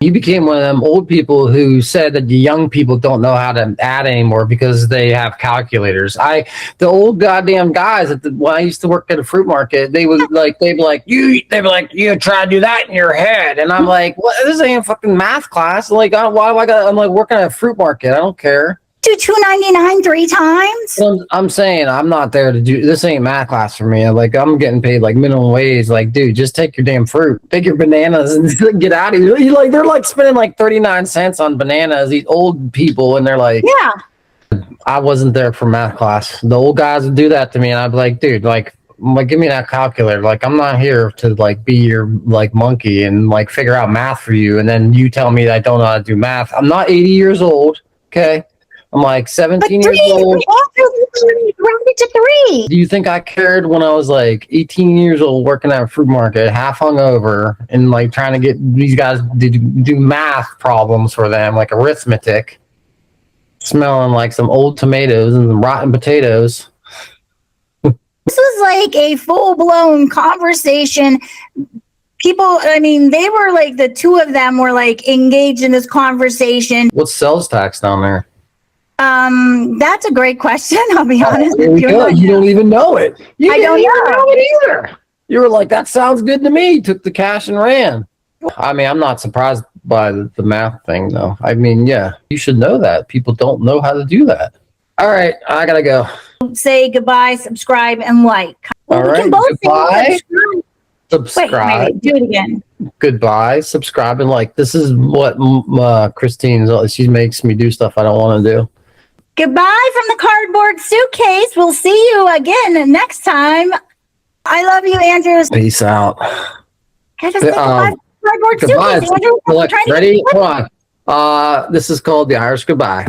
You became one of them old people who said that the young people don't know how to add anymore because they have calculators. The old goddamn guys when I used to work at a fruit market, they'd be like, you try to do that in your head, and I'm like, what? This ain't a fucking math class. Like, why do I got? I'm like working at a fruit market. I don't care. Do $2.99 3 times? I'm saying I'm not there to do this. Ain't math class for me. Like I'm getting paid like minimum wage. Like, dude, just take your damn fruit, take your bananas, and get out of here. They're like spending like 39 cents on bananas. These old people, and they're like, I wasn't there for math class. The old guys would do that to me, and I'd be like, dude, give me that calculator. Like, I'm not here to like be your like monkey and like figure out math for you, and then you tell me that I don't know how to do math. I'm not 80 years old. Okay. I'm like 17 years old. round it to 3. Do you think I cared when I was like 18 years old working at a fruit market, half hungover, and like trying to get these guys to do math problems for them, like arithmetic, smelling like some old tomatoes and some rotten potatoes? This was like a full-blown conversation. People, I mean, they were like, the two of them were like engaged in this conversation. What's sales tax down there? That's a great question. I'll be honest There with we you. go. You don't even know it. I don't know. It either. You were like, that sounds good to me. Took the cash and ran. I mean, I'm not surprised by the math thing, though. I mean, yeah, you should know that. People don't know how to do that. All right, I gotta go. Say goodbye, subscribe, and like. All We right, can both say goodbye. subscribe. Subscribe. Wait, do it again. Goodbye. Subscribe and like. This is what Christine, she makes me do stuff I don't want to do. Goodbye from the Cardboard Suitcase. We'll see you again next time. I love you, Andrew. Peace out. Can I just say goodbye from the Cardboard Goodbye. Suitcase, Andrew? Look, ready? Hold on. This is called the Irish goodbye.